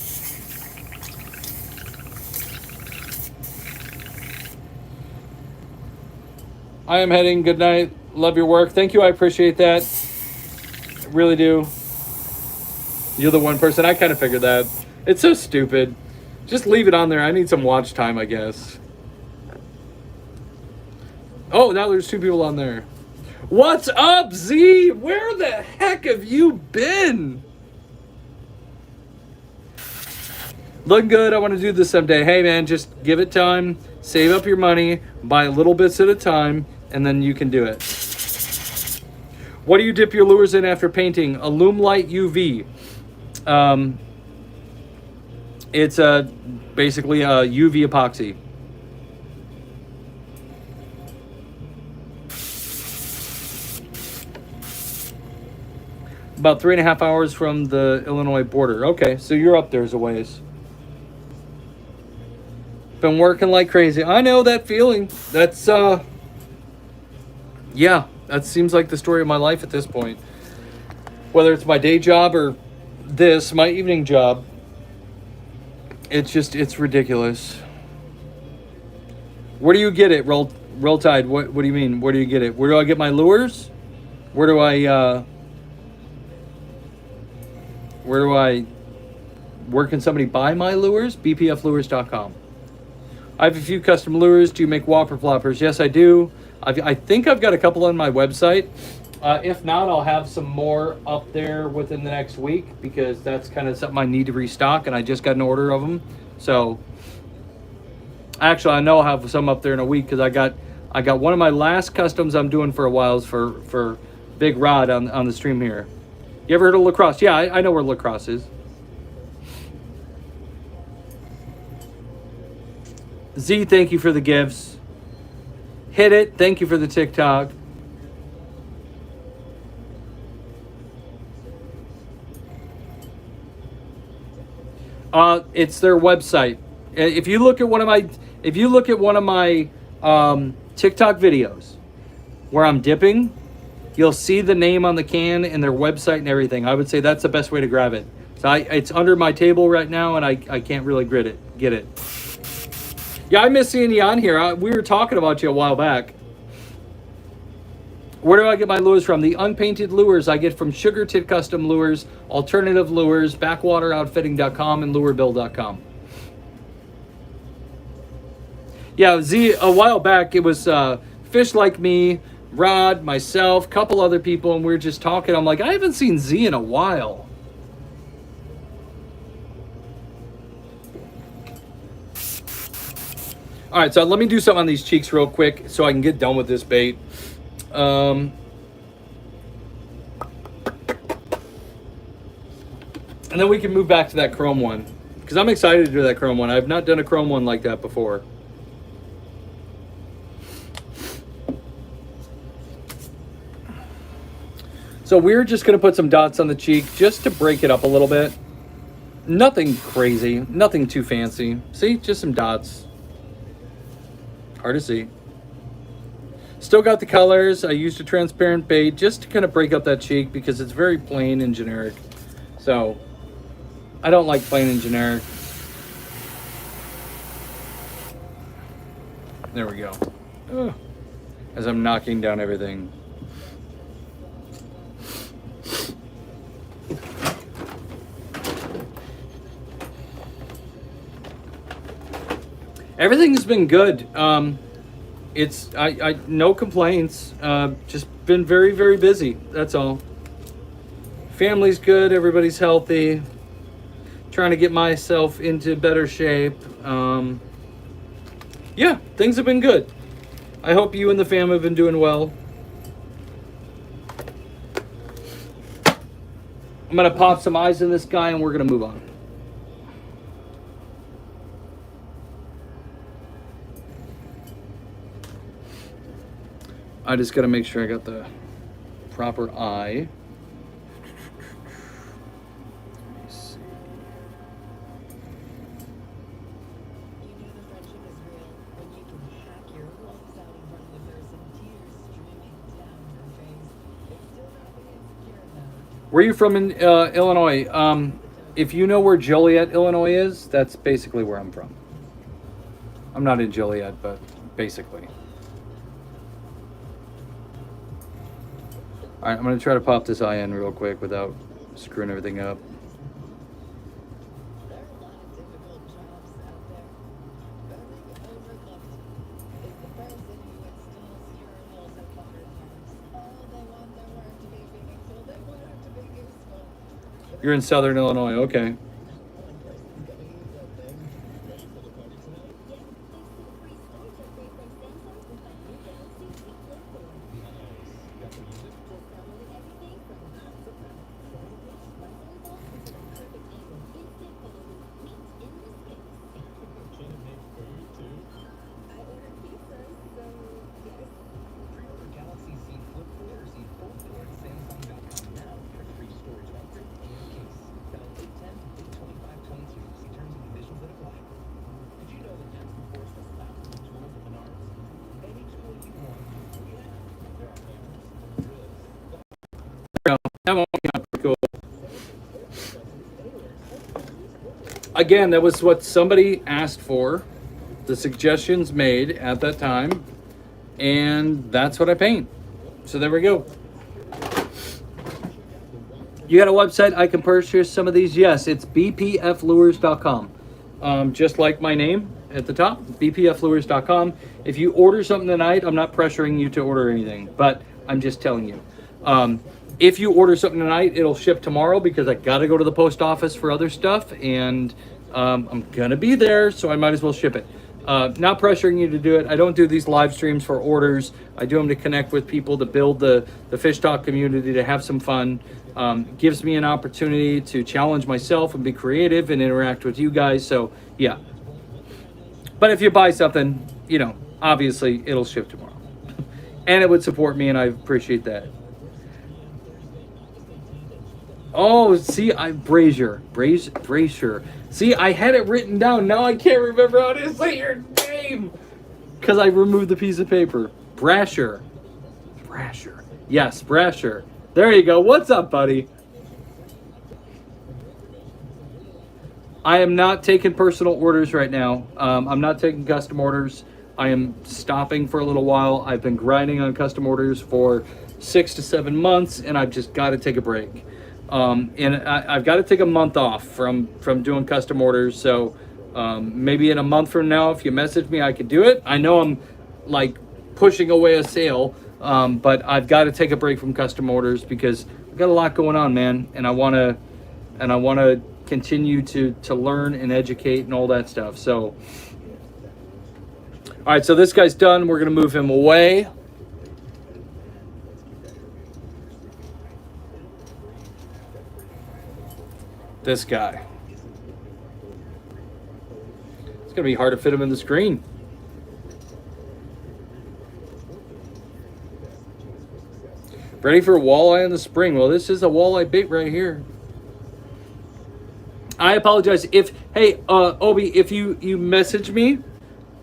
I am heading. Good night. Love your work. Thank you. I appreciate that. I really do. You're the one person. I kind of figured that. It's so stupid. Just leave it on there. I need some watch time, I guess. Oh, now there's 2 people on there. What's up, Z? Where the heck have you been? Looking good. I want to do this someday. Hey, man, just give it time. Save up your money. Buy little bits at a time, and then you can do it. What do you dip your lures in after painting? A Loomlight UV. It's basically a UV epoxy. About 3.5 hours from the Illinois border. Okay, so you're up there as a ways. Been working like crazy. I know that feeling. That's, yeah, that seems like the story of my life at this point. Whether it's my day job or this, my evening job. It's ridiculous. Where do you get it, Roll Tide? What do you mean? Where do you get it? Where do I get my lures? Where do where can somebody buy my lures? bpflures.com. I have a few custom lures. Do you make whopper floppers? Yes, I do. I think I've got a couple on my website. If not, I'll have some more up there within the next week because that's kind of something I need to restock, and I just got an order of them. So, actually, I know I'll have some up there in a week because I got one of my last customs I'm doing for a while is for Big Rod on the stream here. You ever heard of La Crosse? Yeah, I know where La Crosse is. Z, thank you for the gifts. Hit it. Thank you for the TikTok. It's their website. If you look at one of my TikTok videos where I'm dipping, you'll see the name on the can and their website and everything. I would say that's the best way to grab it. So it's under my table right now, and I can't really get it. Yeah, I miss seeing you on here. We were talking about you a while back. Where do I get my lures from? The unpainted lures I get from Sugar Tit Custom Lures, Alternative Lures, BackwaterOutfitting.com, and LureBill.com. Yeah, Z, a while back, it was Fish Like Me, Rod, myself, couple other people, and we were just talking. I'm like, I haven't seen Z in a while. All right, so let me do something on these cheeks real quick so I can get done with this bait. And then we can move back to that chrome one because I'm excited to do that chrome one. I've not done a chrome one like that before. So we're just going to put some dots on the cheek just to break it up a little bit. Nothing crazy, nothing too fancy. See, just some dots. Hard to see. Still got the colors. I used a transparent bait just to kind of break up that cheek because it's very plain and generic. So I don't like plain and generic. There we go. Ugh. As I'm knocking down everything. Everything's been good. It's no complaints. Just been very, very busy. That's all. Family's good. Everybody's healthy. Trying to get myself into better shape. Yeah, things have been good. I hope you and the fam have been doing well. I'm gonna pop some eyes in this guy and we're gonna move on. I just got to make sure I got the proper eye. Where are you from in Illinois? If you know where Joliet, Illinois is, that's basically where I'm from. I'm not in Joliet, but basically. All right, I'm going to try to pop this eye in real quick without screwing everything up. You're in Southern Illinois, okay. That won't be pretty cool. Again, that was what somebody asked for, the suggestions made at that time, and that's what I paint. So there we go. You got a website I can purchase some of these? Yes, it's bpflures.com. Just like my name at the top, bpflures.com. If you order something tonight, I'm not pressuring you to order anything, but I'm just telling you. If you order something tonight, it'll ship tomorrow because I got to go to the post office for other stuff, and I'm going to be there, so I might as well ship it. Not pressuring you to do it. I don't do these live streams for orders. I do them to connect with people, to build the Fish Talk community, to have some fun. Gives me an opportunity to challenge myself and be creative and interact with you guys. So, yeah. But if you buy something, you know, obviously it'll ship tomorrow. And it would support me, and I appreciate that. Oh, see, Brazier. See, I had it written down. Now I can't remember how to say your name because I removed the piece of paper. Brasher. Yes, Brasher. There you go. What's up, buddy? I am not taking personal orders right now. I'm not taking custom orders. I am stopping for a little while. I've been grinding on custom orders for 6 to 7 months, and I've just got to take a break. And I've got to take a month off from doing custom orders. So maybe in a month from now, if you message me, I could do it. I know I'm like pushing away a sale, but I've got to take a break from custom orders because I've got a lot going on, man. And I want to continue to learn and educate and all that stuff. So, all right, so this guy's done. We're going to move him away. This guy. It's going to be hard to fit him in the screen. Ready for a walleye in the spring. Well, this is a walleye bait right here. I apologize if, hey, Obi, if you message me,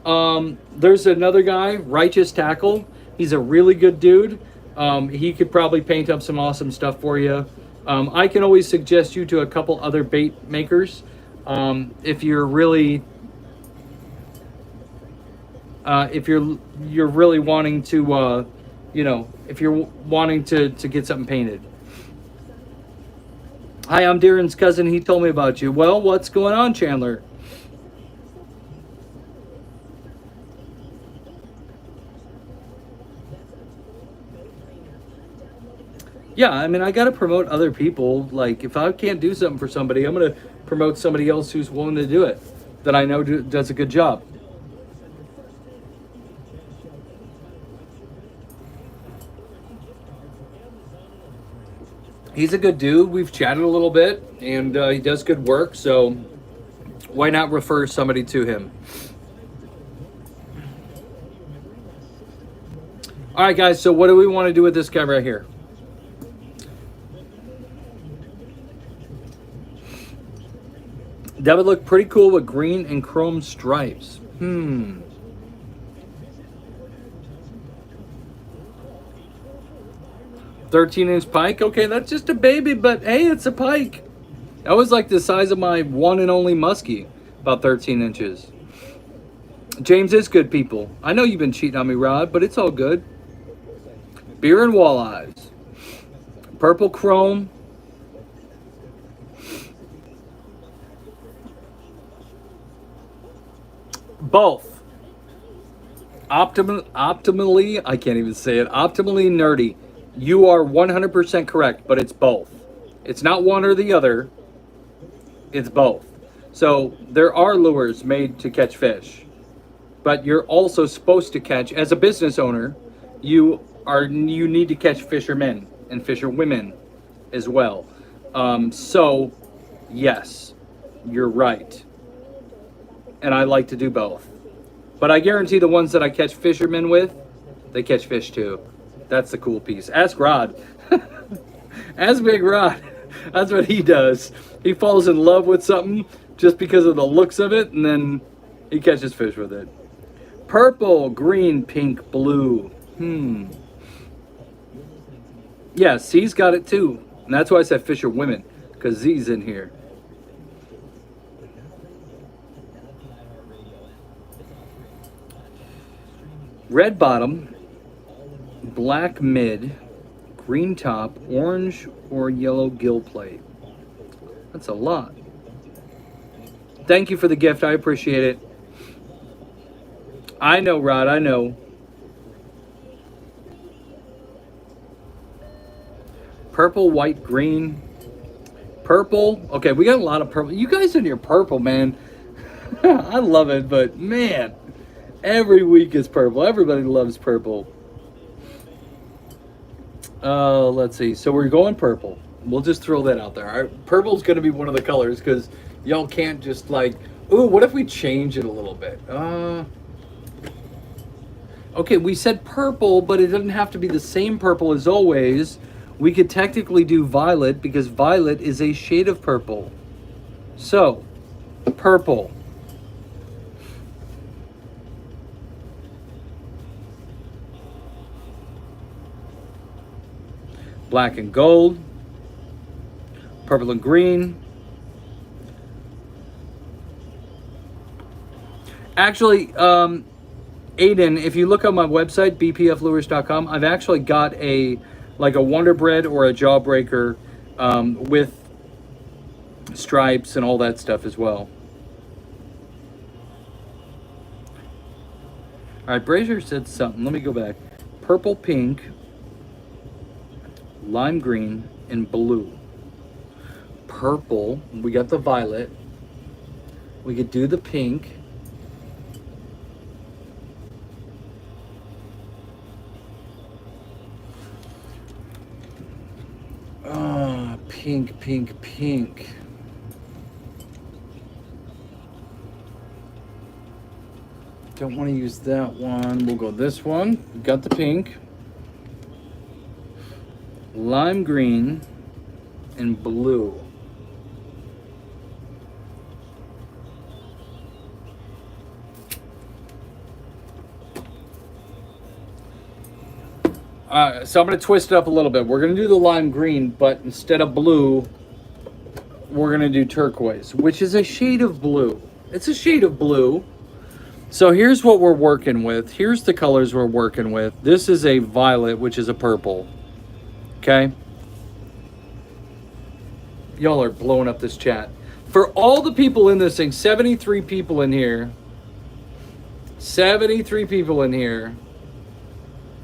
there's another guy, Righteous Tackle. He's a really good dude. He could probably paint up some awesome stuff for you. I can always suggest you to a couple other bait makers if you're really really wanting to you know, if you're wanting to get something painted. Hi, I'm Darren's cousin. He told me about you. Well, what's going on, Chandler? Yeah, I mean, I got to promote other people. Like, if I can't do something for somebody, I'm going to promote somebody else who's willing to do it, that I know does a good job. He's a good dude. We've chatted a little bit, and he does good work, so why not refer somebody to him? All right, guys, so what do we want to do with this guy right here? That would look pretty cool with green and chrome stripes. 13-inch pike. Okay, that's just a baby, but hey, it's a pike. That was like the size of my one and only muskie, about 13 inches. James is good, people. I know you've been cheating on me, Rod, but it's all good. Beer and walleyes. Purple chrome. Both. Optimally, I can't even say it. Optimally nerdy. You are 100% correct, but it's both. It's not one or the other. It's both. So there are lures made to catch fish, but you're also supposed to catch, as a business owner, you need to catch fishermen and fisherwomen as well. So yes, you're right. And I like to do both. But I guarantee the ones that I catch fishermen with, they catch fish too. That's the cool piece. Ask Rod. Ask Big Rod. That's what he does. He falls in love with something just because of the looks of it, and then he catches fish with it. Purple, green, pink, blue. Yeah, C's got it too. And that's why I said fisherwomen, because Z's in here. Red bottom, black mid, green top, orange or yellow gill plate. That's a lot. Thank you for the gift. I appreciate it. I know, Rod. I know. Purple, white, green. Purple. Okay, we got a lot of purple. You guys in your purple, man. I love it, but man, every week is purple. Everybody loves purple. Let's see. So we're going purple. We'll just throw that out there. Purple's going to be one of the colors because y'all can't just like, ooh, what if we change it a little bit? Okay, we said purple, but it doesn't have to be the same purple as always. We could technically do violet because violet is a shade of purple. So, purple. Black and gold. Purple and green. Actually, Aiden, if you look on my website, bpflures.com, I've actually got a Wonder Bread or a Jawbreaker with stripes and all that stuff as well. All right, Brazier said something. Let me go back. Purple, pink, lime green, and blue. Purple, we got the violet. We could do the pink. Pink, pink, pink. Don't want to use that one. We'll go this one. We got the pink. Lime green and blue. So I'm going to twist it up a little bit. We're going to do the lime green, but instead of blue, we're going to do turquoise, which is a shade of blue. It's a shade of blue. So here's what we're working with. Here's the colors we're working with. This is a violet, which is a purple. Okay? Y'all are blowing up this chat. For all the people in this thing, 73 people in here. 73 people in here.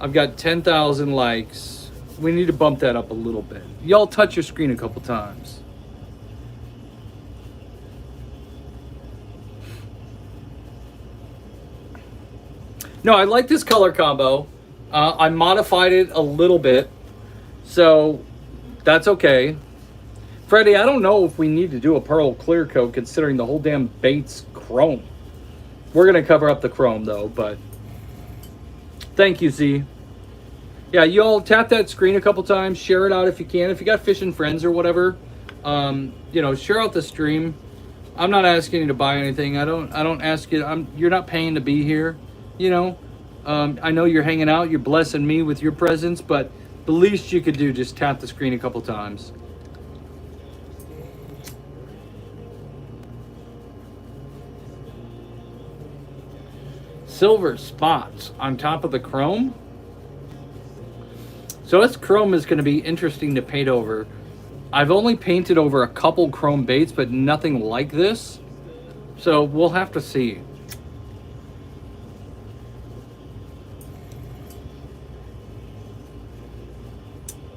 I've got 10,000 likes. We need to bump that up a little bit. Y'all touch your screen a couple times. No, I like this color combo. I modified it a little bit, so that's okay. Freddie, I don't know if we need to do a pearl clear coat considering the whole damn bait's chrome. We're going to cover up the chrome though, but thank you, Z. Yeah, you all tap that screen a couple times, share it out if you can. If you got fishing friends or whatever, share out the stream. I'm not asking you to buy anything. I don't ask you. You're not paying to be here. I know you're hanging out. You're blessing me with your presence, but The least you could do, just tap the screen a couple times. Silver spots on top of the chrome. So this chrome is going to be interesting to paint over. I've only painted over a couple chrome baits, but nothing like this. So we'll have to see.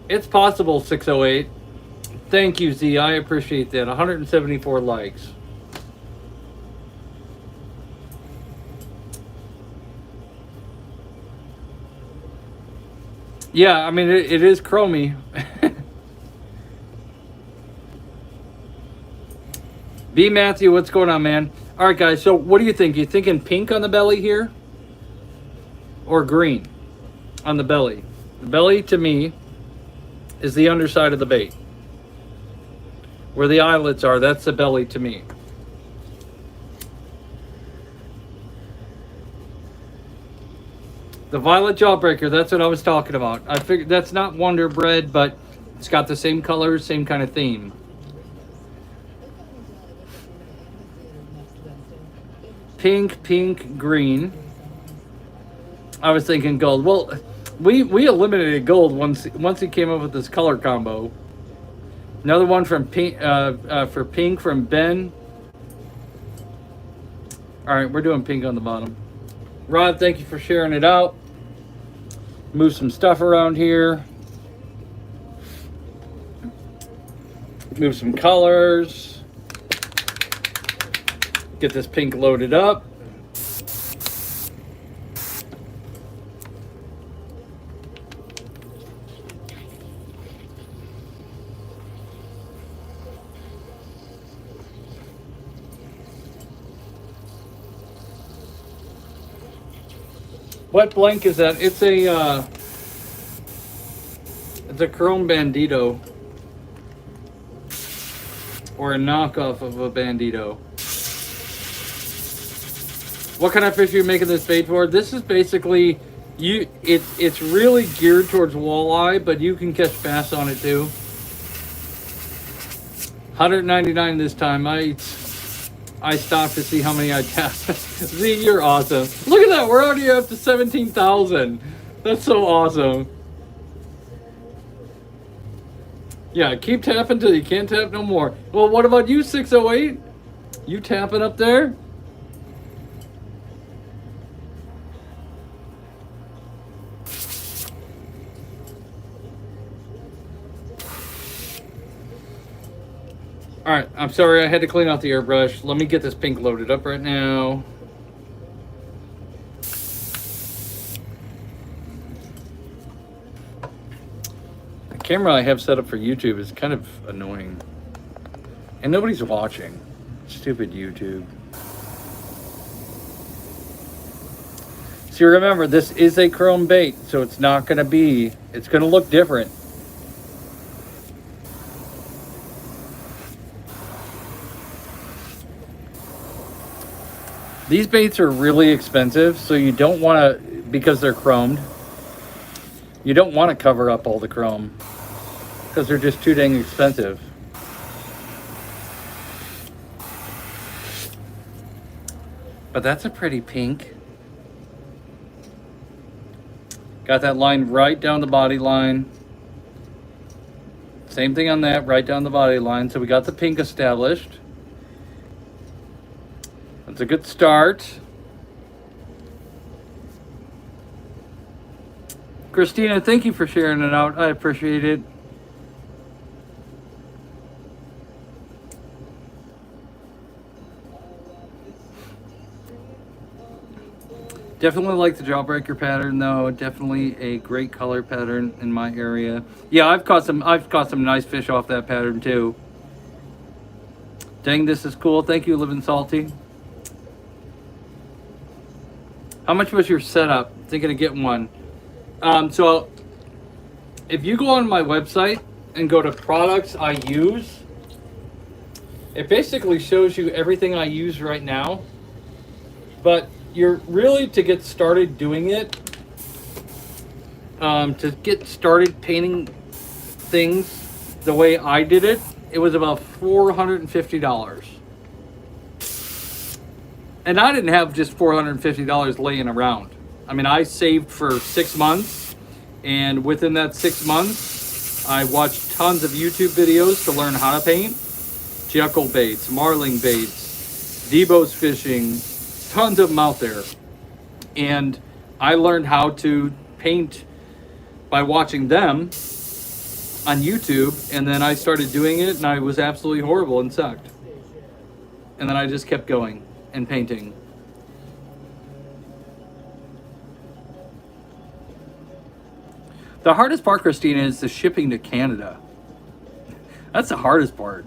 It's possible, 608. Thank you, Z. I appreciate that. 174 likes. Yeah, I mean, it is chromy. B. Matthew, what's going on, man? All right, guys, so what do you think? You thinking pink on the belly here? Or green on the belly? The belly, to me, is the underside of the bait. Where the eyelets are, that's the belly to me. The violet jawbreaker, that's what I was talking about. I figured that's not Wonder Bread, but it's got the same colors, same kind of theme. Pink, pink, green. I was thinking gold. Well, we eliminated gold once he came up with this color combo. Another one from pink for pink from Ben. All right, we're doing pink on the bottom. Rod, thank you for sharing it out. Move some stuff around here. Move some colors. Get this pink loaded up. What blank is that? It's a chrome bandito, or a knockoff of a bandito. What kind of fish are you making this bait for? This is basically it's really geared towards walleye, but you can catch bass on it too. 199 this time. I stopped to see how many I tapped. Z, you're awesome. Look at that. We're already up to 17,000. That's so awesome. Yeah, keep tapping till you can't tap no more. Well, what about you, 608? You tapping up there? All right, I'm sorry, I had to clean out the airbrush. Let me get this pink loaded up right now. The camera I have set up for YouTube is kind of annoying. And nobody's watching. Stupid YouTube. So remember, this is a chrome bait, so it's not going to be, it's going to look different. These baits are really expensive, so you don't want to, because they're chromed, you don't want to cover up all the chrome because they're just too dang expensive. But that's a pretty pink. Got that line right down the body line. Same thing on that, right down the body line. So we got the pink established. That's a good start. Christina, thank you for sharing it out. I appreciate it. Definitely like the jawbreaker pattern though. Definitely a great color pattern in my area. Yeah, I've caught some nice fish off that pattern too. Dang, this is cool. Thank you, Living Salty. How much was your setup? Thinking of getting one. So if you go on my website and go to products I use, it basically shows you everything I use right now. But you're really, to get started doing it, To get started painting things the way I did it, it was about $450. And I didn't have just $450 laying around. I mean, I saved for 6 months, and within that 6 months, I watched tons of YouTube videos to learn how to paint. Jekyll baits, marling baits, Debo's fishing, tons of them out there. And I learned how to paint by watching them on YouTube, and then I started doing it, and I was absolutely horrible and sucked. And then I just kept going and painting. The hardest part, Christina, is the shipping to Canada. That's the hardest part.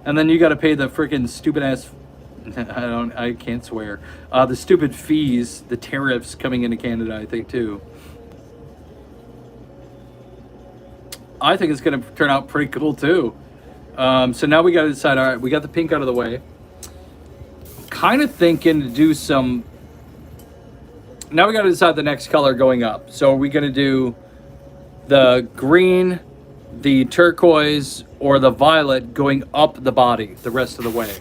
And then you got to pay the freaking stupid ass, I can't swear, the stupid fees, the tariffs coming into Canada, I think, too. I think it's going to turn out pretty cool, too. So now we got to decide, all right, we got the pink out of the way. Kind of thinking to do some, now we got to decide the next color going up. So are we going to do the green, the turquoise, or the violet going up the body the rest of the way?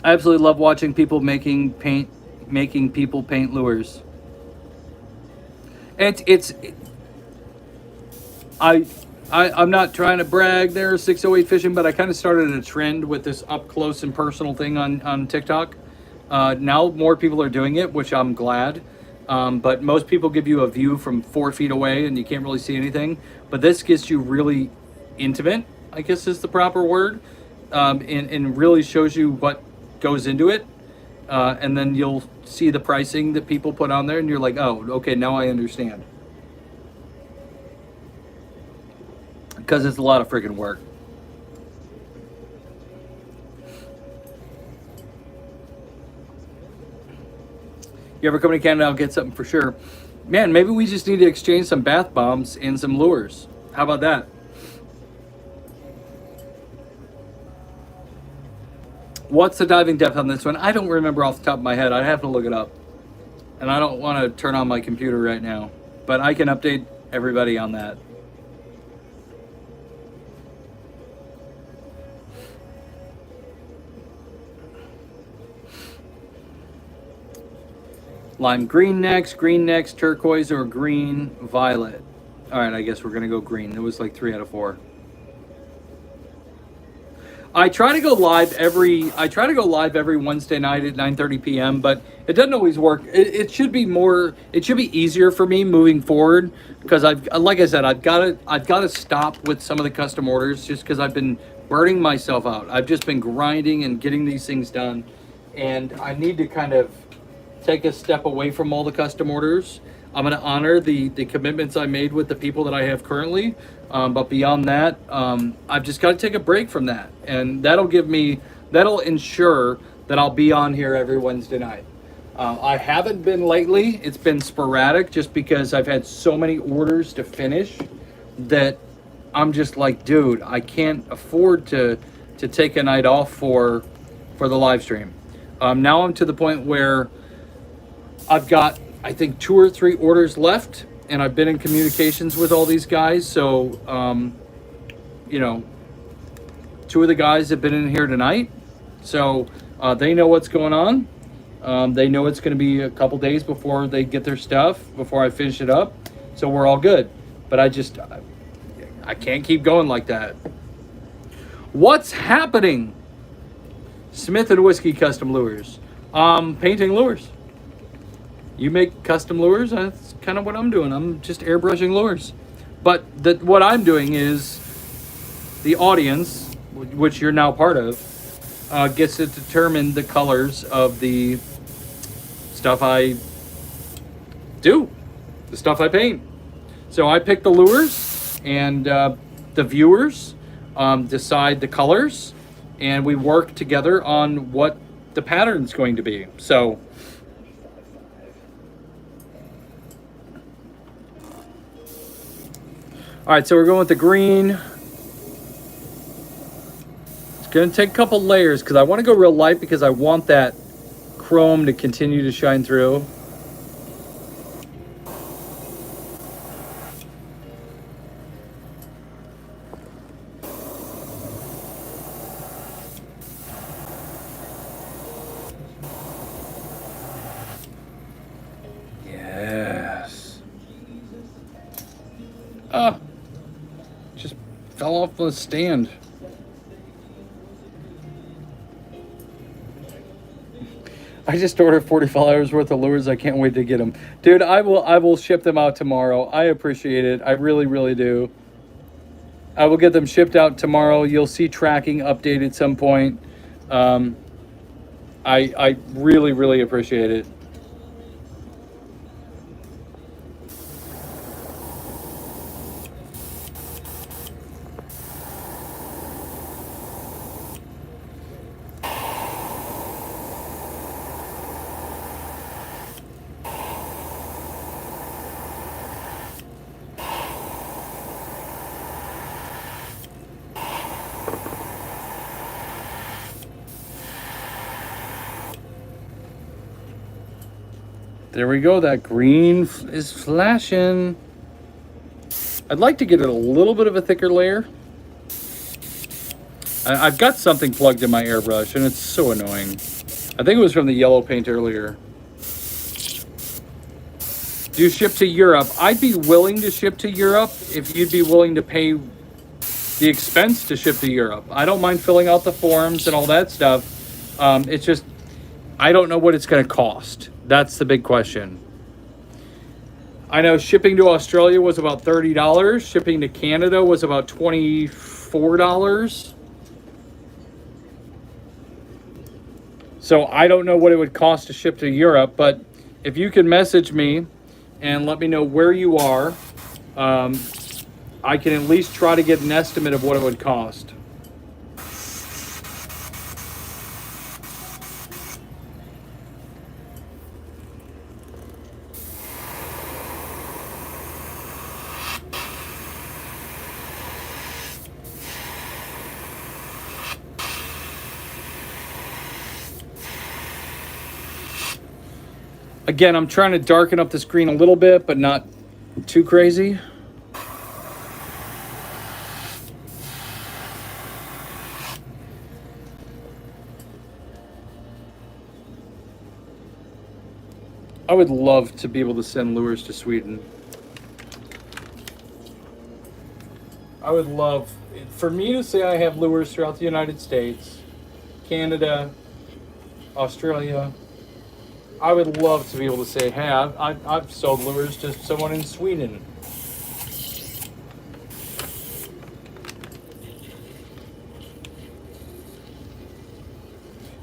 I absolutely love watching people making people paint lures. I'm not trying to brag there, 608 fishing, but I kind of started a trend with this up close and personal thing on TikTok. Now more people are doing it, which I'm glad. But most people give you a view from 4 feet away and you can't really see anything. But this gets you really intimate, I guess is the proper word, and really shows you what goes into it. And then you'll see the pricing that people put on there and you're like, oh, okay, now I understand. Because it's a lot of freaking work. You ever come to Canada, I'll get something for sure. Man, maybe we just need to exchange some bath bombs and some lures. How about that? What's the diving depth on this one? I don't remember off the top of my head. I'd have to look it up. And I don't want to turn on my computer right now. But I can update everybody on that. Lime green next, turquoise, or green violet. All right, I guess we're gonna go green. It was like 3 out of 4. I try to go live every Wednesday night at 9:30 p.m. but it doesn't always work. It should be easier for me moving forward because like I said, I've got to stop with some of the custom orders just because I've been burning myself out. I've just been grinding and getting these things done, and I need to kind of take a step away from all the custom orders. I'm going to honor the commitments I made with the people that I have currently. But beyond that, I've just got to take a break from that. And that'll ensure that I'll be on here every Wednesday night. I haven't been lately. It's been sporadic just because I've had so many orders to finish that I'm just like, dude, I can't afford to take a night off for the live stream. Now I'm to the point where I've got, I think, 2 or 3 orders left, and I've been in communications with all these guys. So, 2 of the guys have been in here tonight, so they know what's going on. They know it's going to be a couple days before they get their stuff, before I finish it up. So we're all good. But I can't keep going like that. What's happening? Smith and Whiskey Custom Lures. Painting lures. You make custom lures, that's kind of what I'm doing. I'm just airbrushing lures. But what I'm doing is the audience, which you're now part of, gets to determine the colors of the stuff I do, the stuff I paint. So I pick the lures, and the viewers decide the colors, and we work together on what the pattern's going to be. So all right, so we're going with the green. Gonna take a couple layers because I want to go real light because I want that chrome to continue to shine through. Yes. Ah, just fell off the stand. I just ordered $45 worth of lures. I can't wait to get them. Dude, I will ship them out tomorrow. I appreciate it. I really, really do. I will get them shipped out tomorrow. You'll see tracking update at some point. I really, really appreciate it. There we go. That green is flashing. I'd like to get it a little bit of a thicker layer. I've got something plugged in my airbrush, and it's so annoying. I think it was from the yellow paint earlier. Do you ship to Europe? I'd be willing to ship to Europe if you'd be willing to pay the expense to ship to Europe. I don't mind filling out the forms and all that stuff. It's just, I don't know what it's going to cost. That's the big question. I know shipping to Australia was about $30. Shipping to Canada was about $24. So I don't know what it would cost to ship to Europe, but if you can message me and let me know where you are, I can at least try to get an estimate of what it would cost. Again, I'm trying to darken up the screen a little bit, but not too crazy. I would love to be able to send lures to Sweden. I would love for me to say I have lures throughout the United States, Canada, Australia. I would love to be able to say, hey, I've sold lures to someone in Sweden.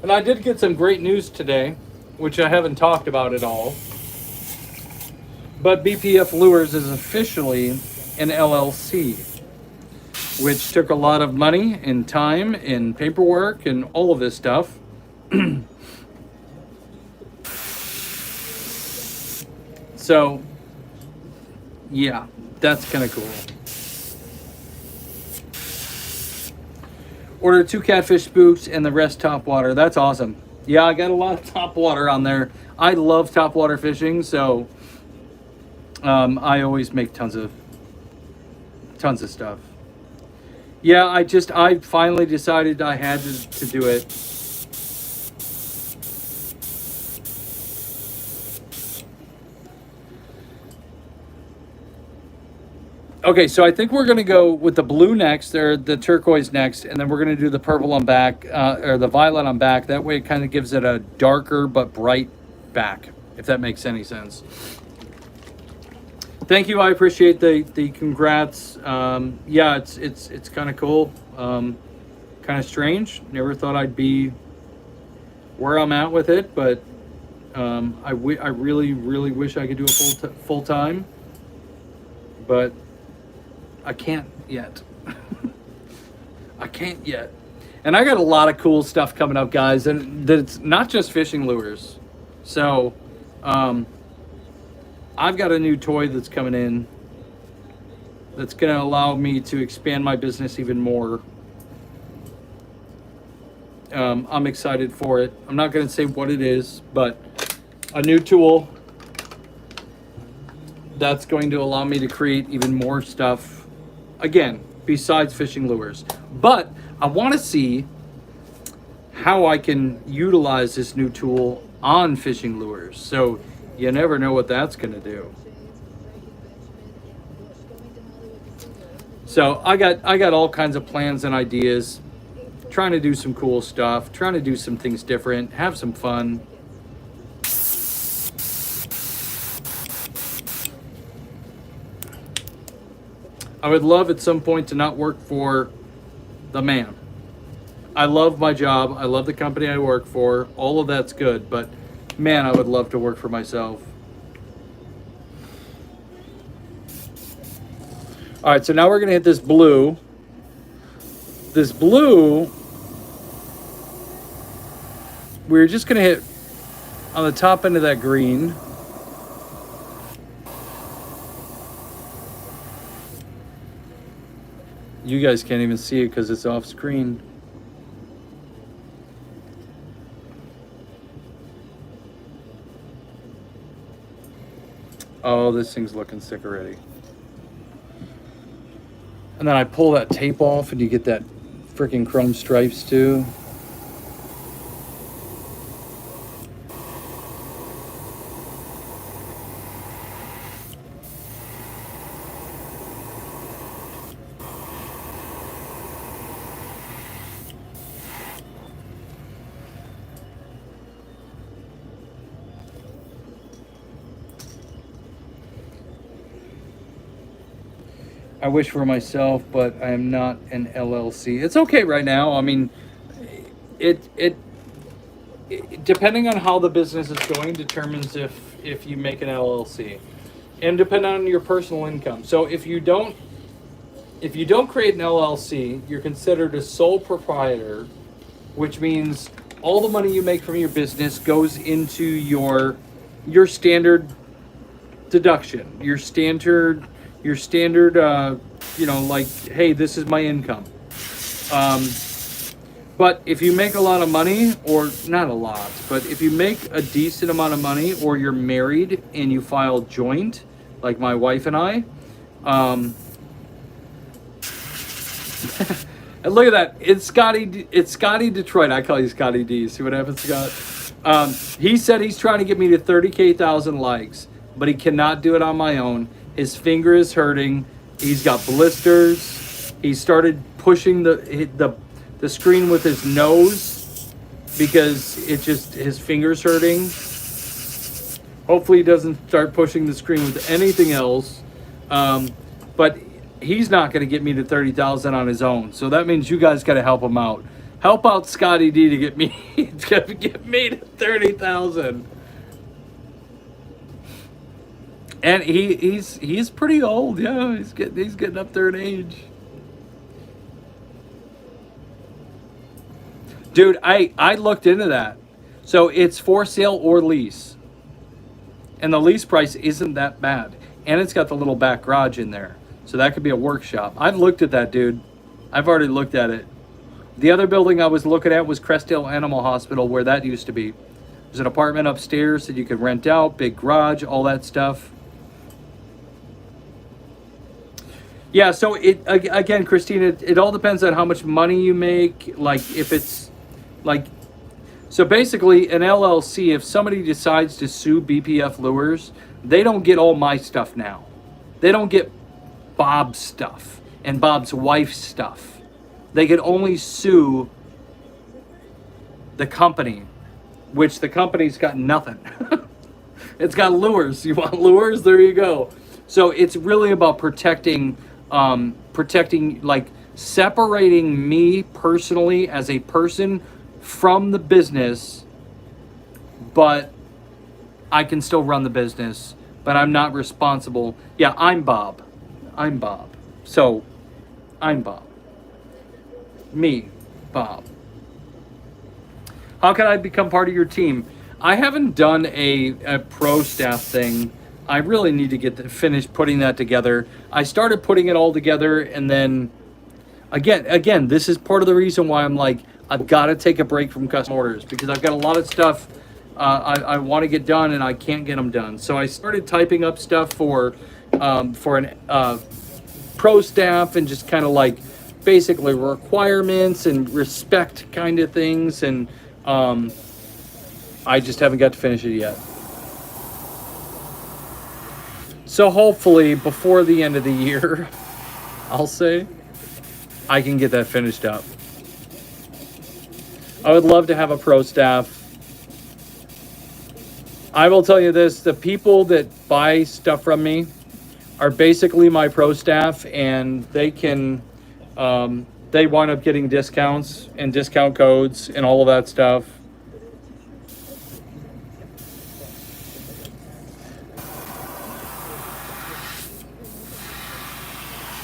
And I did get some great news today, which I haven't talked about at all. But BPF Lures is officially an LLC, which took a lot of money and time and paperwork and all of this stuff. So, yeah, that's kind of cool. Ordered 2 catfish spooks and the rest top water. That's awesome. Yeah, I got a lot of top water on there. I love top water fishing, so I always make tons of stuff. Yeah, I finally decided I had to do it. Okay, so I think we're going to go with the blue next, or the turquoise next, and then we're going to do the purple on back, or the violet on back. That way it kind of gives it a darker but bright back, if that makes any sense. Thank you. I appreciate the congrats. Yeah, it's kind of cool. Kind of strange. Never thought I'd be where I'm at with it, but I really, really wish I could do it full time, but I can't yet. I can't yet. And I got a lot of cool stuff coming up, guys, and it's not just fishing lures. So I've got a new toy that's coming in that's going to allow me to expand my business even more. I'm excited for it. I'm not going to say what it is, but a new tool that's going to allow me to create even more stuff, again, besides fishing lures. But I want to see how I can utilize this new tool on fishing lures. So you never know what that's going to do. So I got all kinds of plans and ideas, trying to do some cool stuff, trying to do some things different, have some fun. I would love at some point to not work for the man. I love my job. I love the company I work for. All of that's good, but man, I would love to work for myself. All right, so now we're gonna hit this blue. This blue, we're just gonna hit on the top end of that green. You guys can't even see it because it's off screen. Oh, this thing's looking sick already. And then I pull that tape off and you get that freaking chrome stripes too. I wish for myself, but I am not an LLC. It's okay right now. I mean, it depending on how the business is going determines if you make an LLC, and depending on your personal income. So if you don't create an LLC, you're considered a sole proprietor, which means all the money you make from your business goes into your standard deduction, your standard, like, hey, this is my income. But if you make a lot of money, or not a lot, but if you make a decent amount of money, or you're married and you file joint, like my wife and I, and look at that, it's Scotty Detroit. I call you Scotty D. See what happens, Scott? He said he's trying to get me to 30,000 likes, but he cannot do it on my own. His finger is hurting. He's got blisters. He started pushing the screen with his nose because his finger's hurting. Hopefully he doesn't start pushing the screen with anything else. But he's not going to get me to 30,000 on his own. So that means you guys got to help him out. Help out Scotty D to get me to 30,000. And he's pretty old, yeah. He's getting up there in age. Dude, I looked into that. So it's for sale or lease. And the lease price isn't that bad. And it's got the little back garage in there. So that could be a workshop. I've looked at that, dude. I've already looked at it. The other building I was looking at was Crestdale Animal Hospital, where that used to be. There's an apartment upstairs that you could rent out, big garage, all that stuff. Yeah, so again, Christine, it all depends on how much money you make. Like, if it's like, so basically an LLC, if somebody decides to sue BPF Lures, they don't get all my stuff now. They don't get Bob's stuff and Bob's wife's stuff. They can only sue the company, which the company's got nothing. It's got lures. You want lures? There you go. So it's really about protecting, like separating me personally as a person from the business, but I can still run the business, but I'm not responsible. Yeah, I'm Bob. So I'm Bob. Me, Bob. How can I become part of your team? I haven't done a pro staff thing. I really need to finish putting that together. I started putting it all together, and then again, this is part of the reason why I'm like, I've got to take a break from custom orders because I've got a lot of stuff I want to get done and I can't get them done. So I started typing up stuff for an pro staff and just kind of like basically requirements and respect kind of things, and I just haven't got to finish it yet. So hopefully before the end of the year, I'll say, I can get that finished up. I would love to have a pro staff. I will tell you this, the people that buy stuff from me are basically my pro staff, and they can, they wind up getting discounts and discount codes and all of that stuff.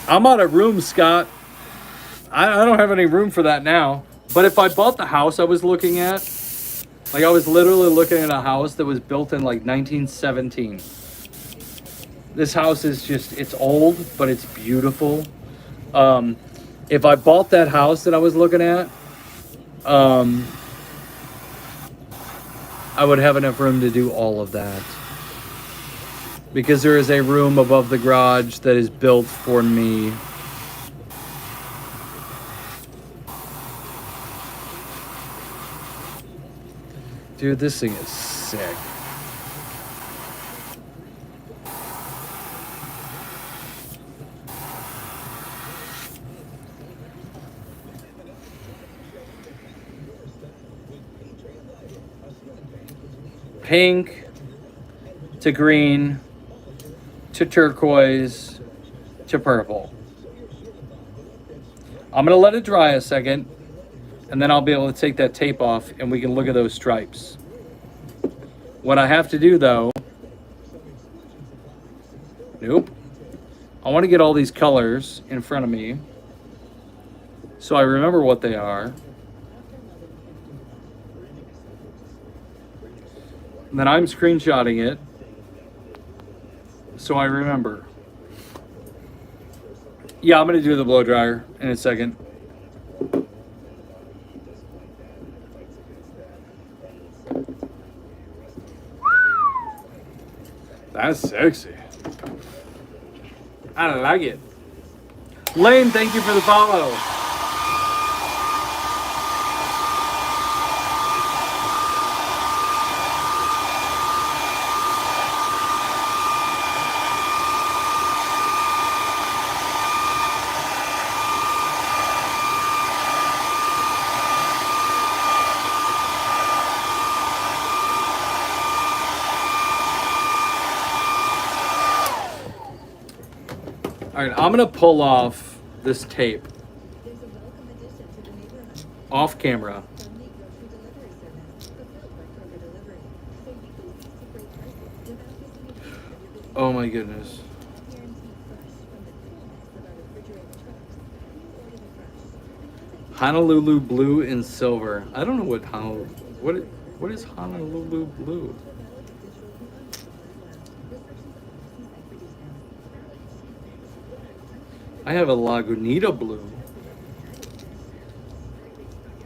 I'm out of room, Scott. I don't have any room for that now. But if I bought the house I was looking at, like I was literally looking at a house that was built in like 1917. This house is just, it's old, but it's beautiful. If I bought that house that I was looking at, I would have enough room to do all of that. Because there is a room above the garage that is built for me. Dude, this thing is sick. Pink to green to turquoise to purple. I'm gonna let it dry a second, and then I'll be able to take that tape off and we can look at those stripes. What I have to do though, nope, I want to get all these colors in front of me so I remember what they are. And then I'm screenshotting it so I remember. Yeah, I'm gonna do the blow dryer in a second. That's sexy. I like it. Lane, thank you for the follow. All right, I'm gonna pull off this tape off camera. Oh my goodness. Honolulu blue and silver. I don't know what what is Honolulu blue? I have a Lagunita blue.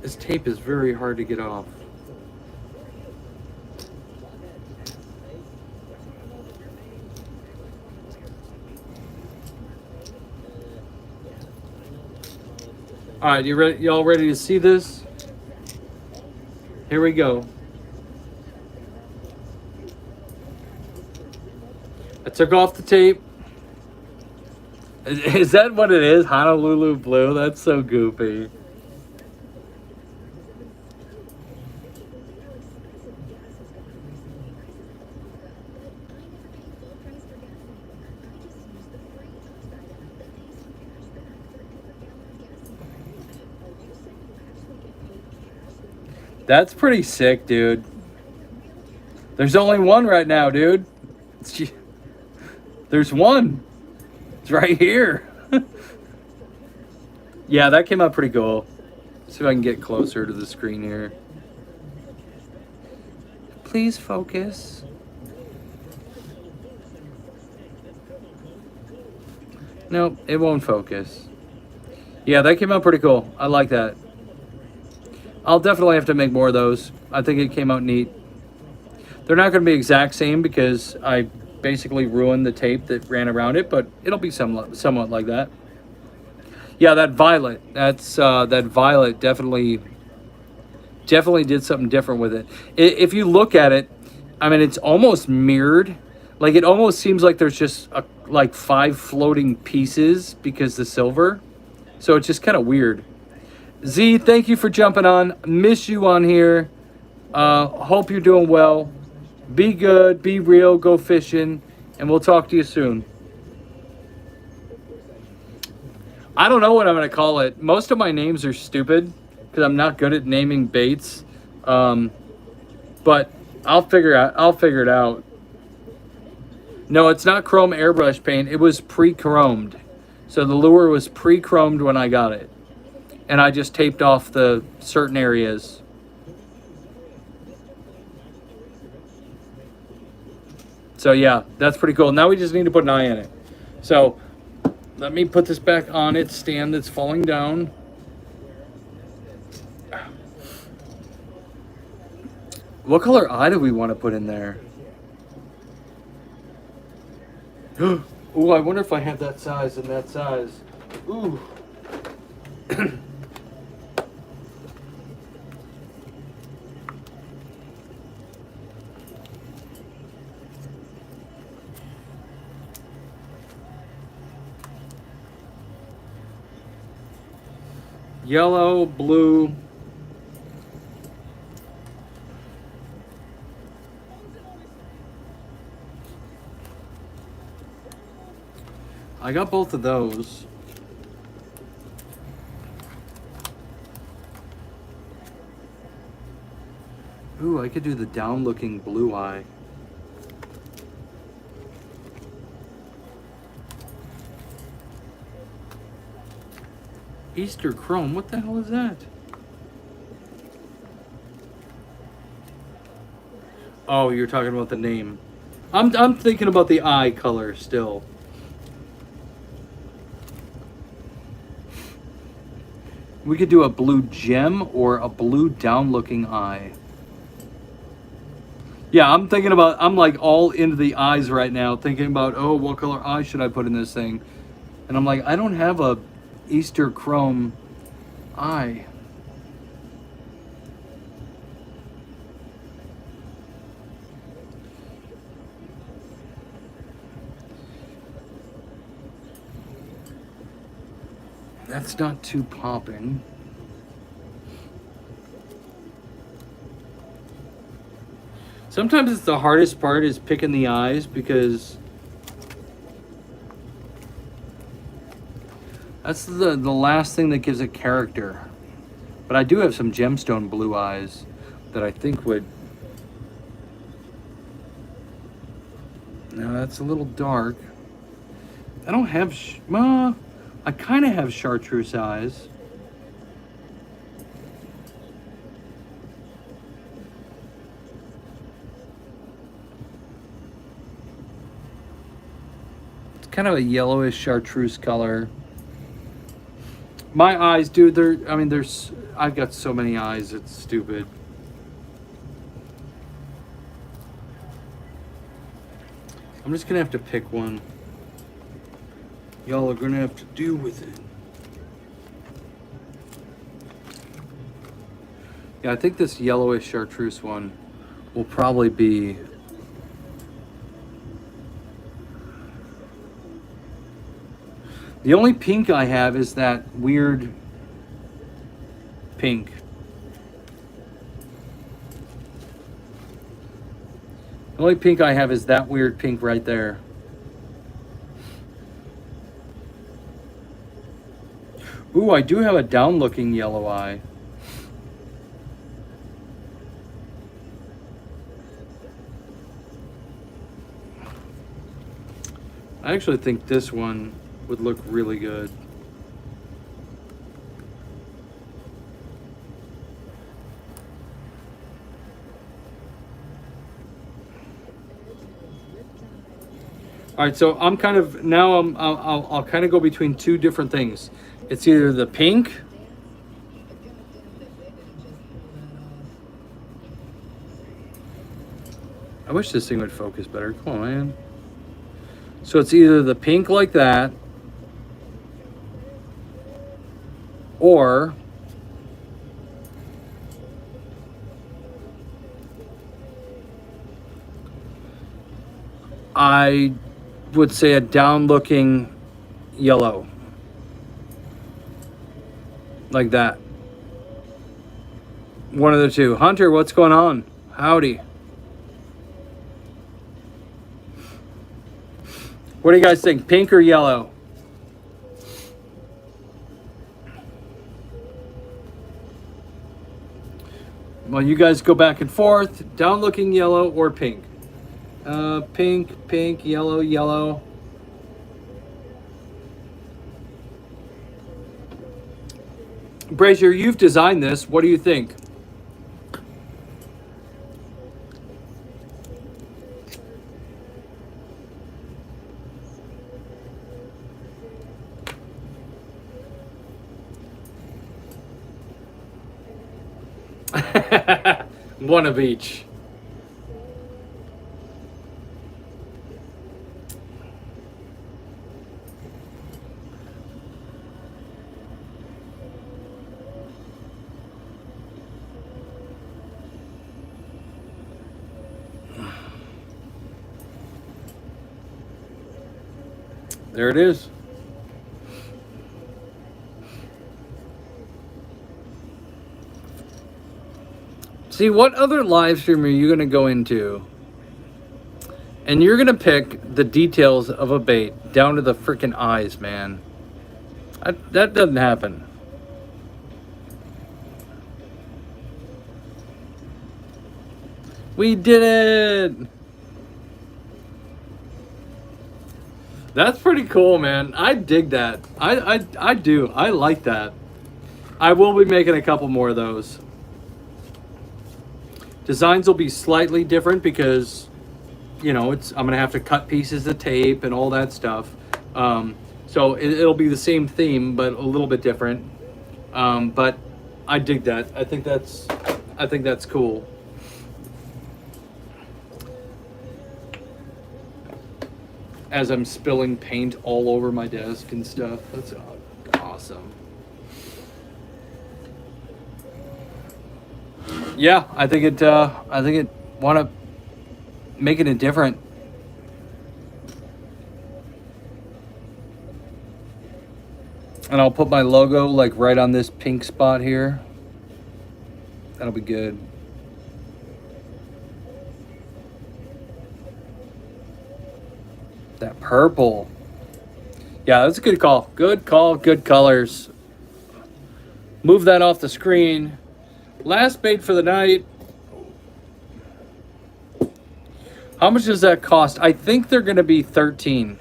This tape is very hard to get off. All right, you ready? Y'all ready to see this? Here we go. I took off the tape. Is that what it is? Honolulu blue? That's so goofy. That's pretty sick, dude. There's only one right now, dude. There's one. It's right here. Yeah, that came out pretty cool. Let's see if I can get closer to the screen here. Please focus. Nope, it won't focus. Yeah, that came out pretty cool. I like that. I'll definitely have to make more of those. I think it came out neat. They're not going to be exact same because I basically ruined the tape that ran around it, but it'll be somewhat like that. Yeah, that violet. That violet definitely did something different with it. If you look at it, I mean, it's almost mirrored. Like it almost seems like there's just like 5 floating pieces because the silver. So it's just kind of weird. Z, thank you for jumping on. Miss you on here. Hope you're doing well. Be good, be real, go fishing, and we'll talk to you soon. I don't know what I'm going to call it. Most of my names are stupid because I'm not good at naming baits. But I'll figure it out. No, it's not chrome airbrush paint. It was pre-chromed. So the lure was pre-chromed when I got it. And I just taped off the certain areas. So yeah, that's pretty cool. Now we just need to put an eye in it. So let me put this back on its stand that's falling down. What color eye do we want to put in there? Ooh, I wonder if I have that size and that size. Ooh. Yellow, blue. I got both of those. Ooh, I could do the down-looking blue eye. Easter Chrome, what the hell is that? Oh, you're talking about the name. I'm thinking about the eye color still. We could do a blue gem or a blue down-looking eye. Yeah, I'm like all into the eyes right now, thinking about, oh, what color eye should I put in this thing? And I'm like, I don't have a Easter Chrome eye. That's not too popping. Sometimes it's the hardest part is picking the eyes because that's the last thing that gives it character. But I do have some gemstone blue eyes that I think would... No, that's a little dark. I don't have... I kind of have chartreuse eyes. It's kind of a yellowish chartreuse color. My eyes, dude, I've got so many eyes, it's stupid. I'm just gonna have to pick one. Y'all are gonna have to deal with it. Yeah, I think this yellowish chartreuse one will probably be... The only pink I have is that weird pink. The only pink I have is that weird pink right there. Ooh, I do have a down-looking yellow eye. I actually think this one would look really good. All right, so I'm kind of now I'll kind of go between two different things. It's either the pink I wish this thing would focus better. Come on, man. So it's either the pink like that, or I would say a down-looking yellow. Like that. One of the two. Hunter, what's going on? Howdy. What do you guys think? Pink or yellow? Well, you guys go back and forth. Down-looking yellow or pink? Pink, pink, yellow, yellow. Brazier, you've designed this. What do you think? One of each. There it is. See, what other live stream are you going to go into? And you're going to pick the details of a bait down to the freaking eyes, man. That doesn't happen. We did it! That's pretty cool, man. I dig that. I do. I like that. I will be making a couple more of those. Designs will be slightly different because, you know, I'm gonna have to cut pieces of tape and all that stuff. So it'll be the same theme, but a little bit different. But I dig that. I think that's cool. As I'm spilling paint all over my desk and stuff. That's awesome. Yeah, I think it want to making it different. And I'll put my logo like right on this pink spot here. That'll be good. That purple. Yeah, that's a good call. Good call, good colors. Move that off the screen. Last bait for the night. How much does that cost? I think they're going to be 13.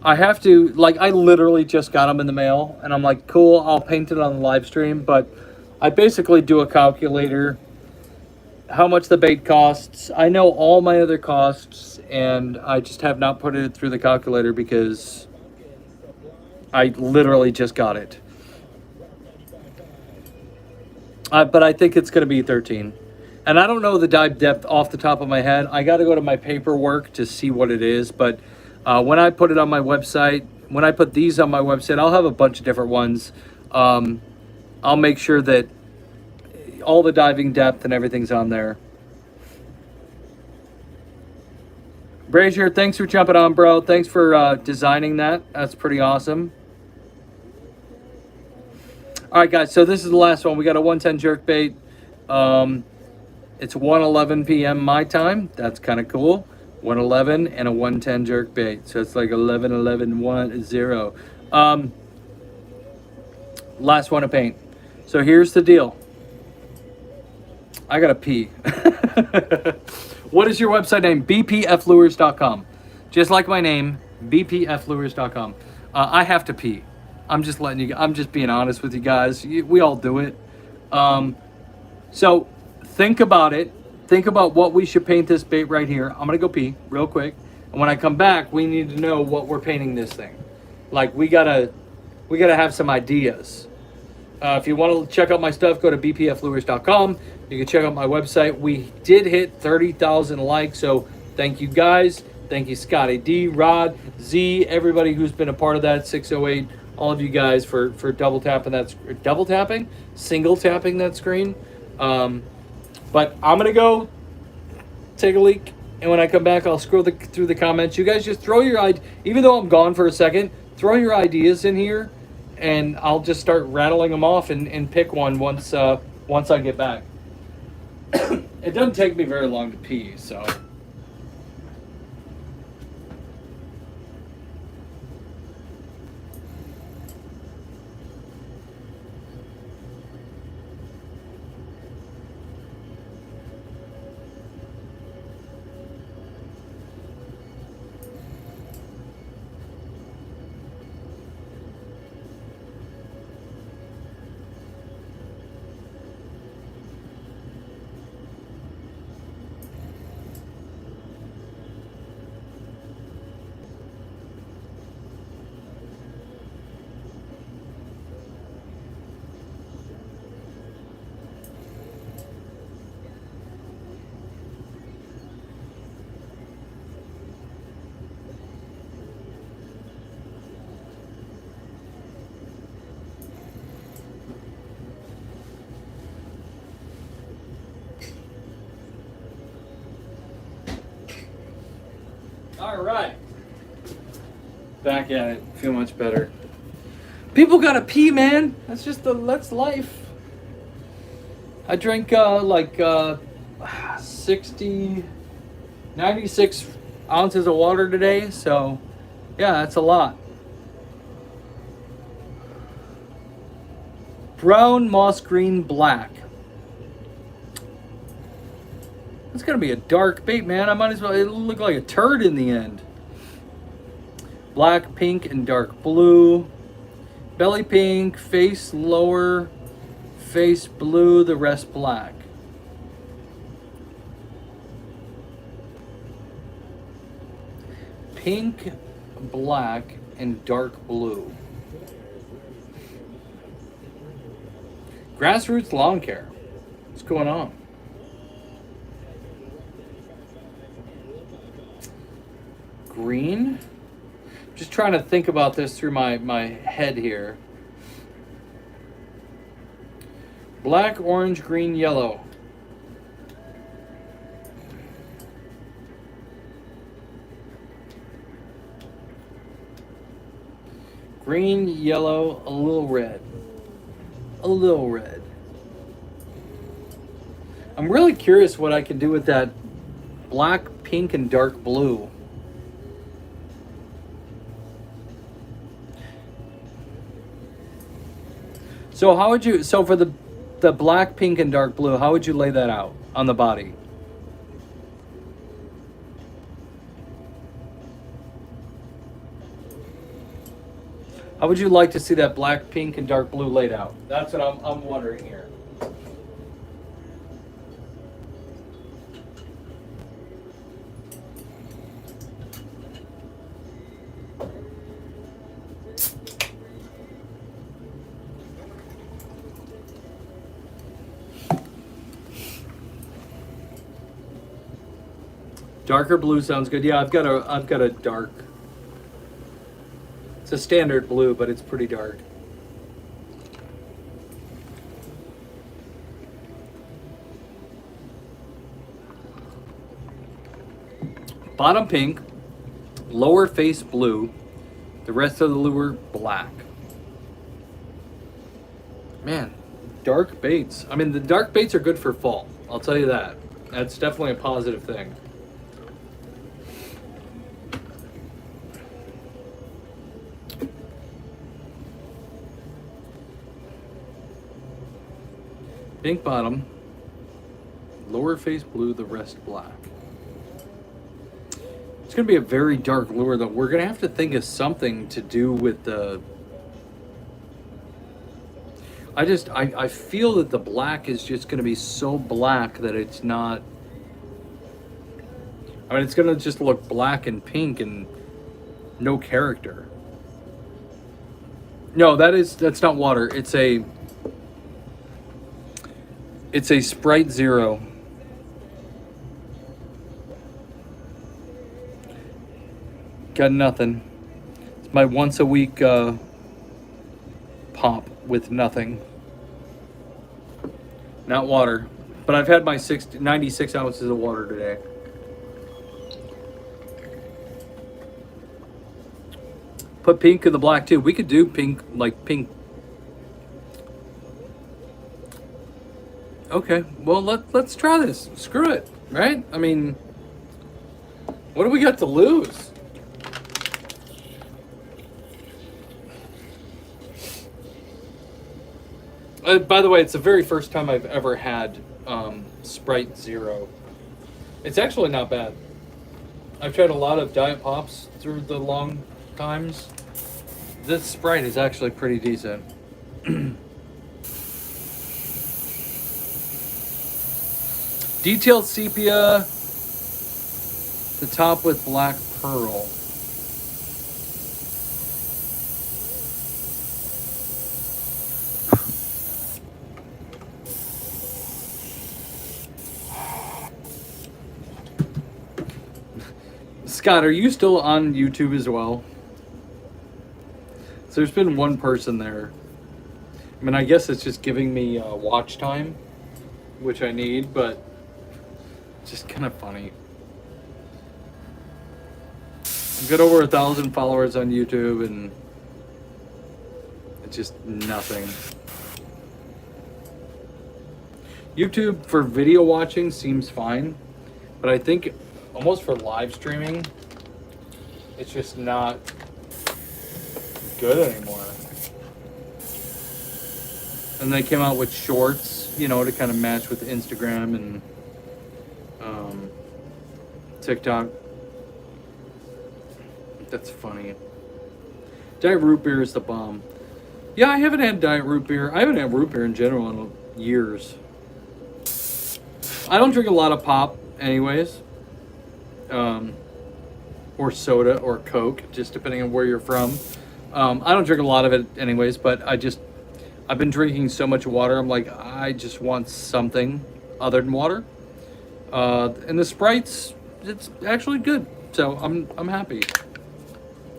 I have to, like, I literally just got them in the mail. And I'm like, cool, I'll paint it on the live stream. But I basically do a calculator. How much the bait costs. I know all my other costs. And I just have not put it through the calculator because I literally just got it. But I think it's going to be 13. And I don't know the dive depth off the top of my head. I got to go to my paperwork to see what it is. But when I put it on my website, when I put these on my website, I'll have a bunch of different ones. I'll make sure that all the diving depth and everything's on there. Brazier, thanks for jumping on, bro. Thanks for designing that. That's pretty awesome. All right, guys, so this is the last one. We got a 110 jerkbait. It's 1:11 p.m. my time. That's kind of cool. 1:11 and a 110 jerkbait. So it's like 11, 11, 1, 0. Last one to paint. So here's the deal. I got to pee. What is your website name? bpflures.com. Just like my name, bpflures.com. I have to pee. I'm just being honest with you guys. We all do it. So think about it. Think about what we should paint this bait right here. I'm going to go pee real quick. And when I come back, we need to know what we're painting this thing. Like we gotta have some ideas. If you want to check out my stuff, go to bpflures.com. You can check out my website. We did hit 30,000 likes, so thank you guys. Thank you, Scotty D, Rod, Z, everybody who's been a part of that, 608, all of you guys for double tapping single tapping that screen. But I'm going to go take a leak, and when I come back, I'll scroll through the comments. You guys just throw your even though I'm gone for a second, throw your ideas in here, and I'll just start rattling them off and pick one once I get back. It doesn't take me very long to pee, so. All right. Back at it. Feel much better. People gotta pee, man. That's life. I drank 96 ounces of water today, so yeah, that's a lot. Brown, moss green, black. It's gonna be a dark bait, man. I might as well. It'll look like a turd in the end. Black, pink, and dark blue. Belly pink, face lower, face blue, the rest black. Pink, black, and dark blue. Grassroots lawn care. What's going on? Green. Just trying to think about this through my head here. Black, orange, green, yellow. Green, yellow, a little red. A little red. I'm really curious what I can do with that black, pink, and dark blue. So how would you, so for the black, pink, and dark blue, how would you lay that out on the body? How would you like to see that black, pink, and dark blue laid out? That's what I'm wondering here. Darker blue sounds good. Yeah, I've got a dark. It's a standard blue, but it's pretty dark. Bottom pink, lower face blue, the rest of the lure black. Man, dark baits. I mean, the dark baits are good for fall. I'll tell you that. That's definitely a positive thing. Pink bottom, lower face blue, the rest black. It's going to be a very dark lure, though. We're going to have to think of something to do with the... I feel that the black is just going to be so black that it's not... I mean, it's going to just look black and pink and no character. No, that's not water. It's a... It's a Sprite Zero. Got nothing. It's my once a week pop with nothing. Not water. But I've had my 96 ounces of water today. Put pink in the black too. We could do pink, like pink. Okay, well let's try this. Screw it, right? I mean, what do we got to lose? By the way, it's the very first time I've ever had Sprite Zero. It's actually not bad. I've tried a lot of Diet Pops through the long times. This Sprite is actually pretty decent. Detailed sepia, the top with black pearl. Scott, are you still on YouTube as well? So there's been one person there. I mean, I guess it's just giving me watch time, which I need, but it's just kind of funny. I've got over 1,000 followers on YouTube, and it's just nothing. YouTube for video watching seems fine, but I think almost for live streaming, it's just not good anymore. And they came out with shorts, you know, to kind of match with Instagram and TikTok. That's funny. Diet root beer is the bomb. Yeah, I haven't had diet root beer. I haven't had root beer in general in years. I don't drink a lot of pop anyways. Or soda or Coke, just depending on where you're from. I don't drink a lot of it anyways, but I've been drinking so much water, I'm like, I just want something other than water. And the Sprites, it's actually good. So I'm happy.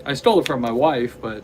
I stole it from my wife, but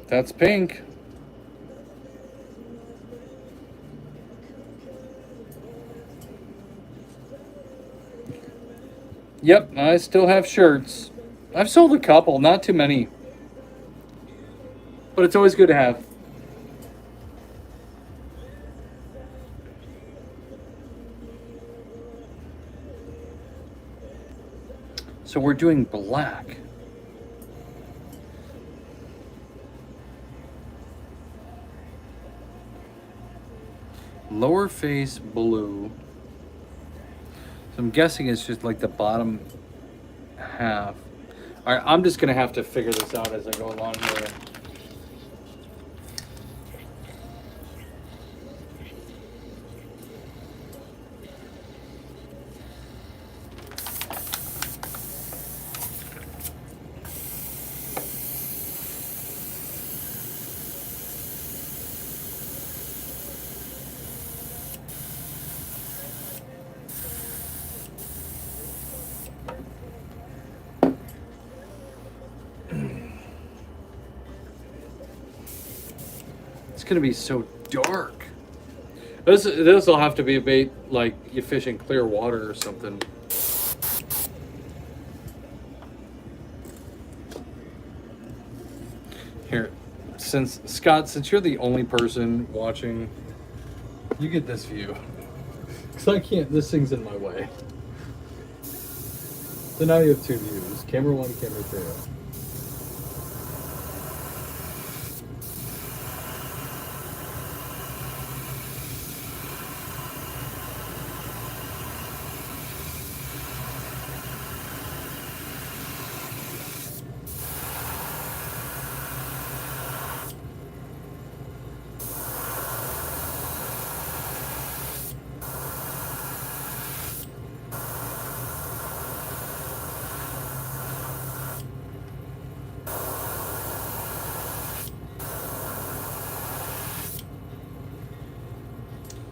that's pink. Yep, I still have shirts. I've sold a couple, not too many. But it's always good to have. So we're doing black. Lower face blue. So I'm guessing it's just like the bottom half. All right, I'm just gonna have to figure this out as I go along here. It's gonna be so dark. This will have to be a bait like you fish in clear water or something. Here, Scott, since you're the only person watching, you get this view. Because I can't, this thing's in my way. So now you have two views, camera 1, camera 2.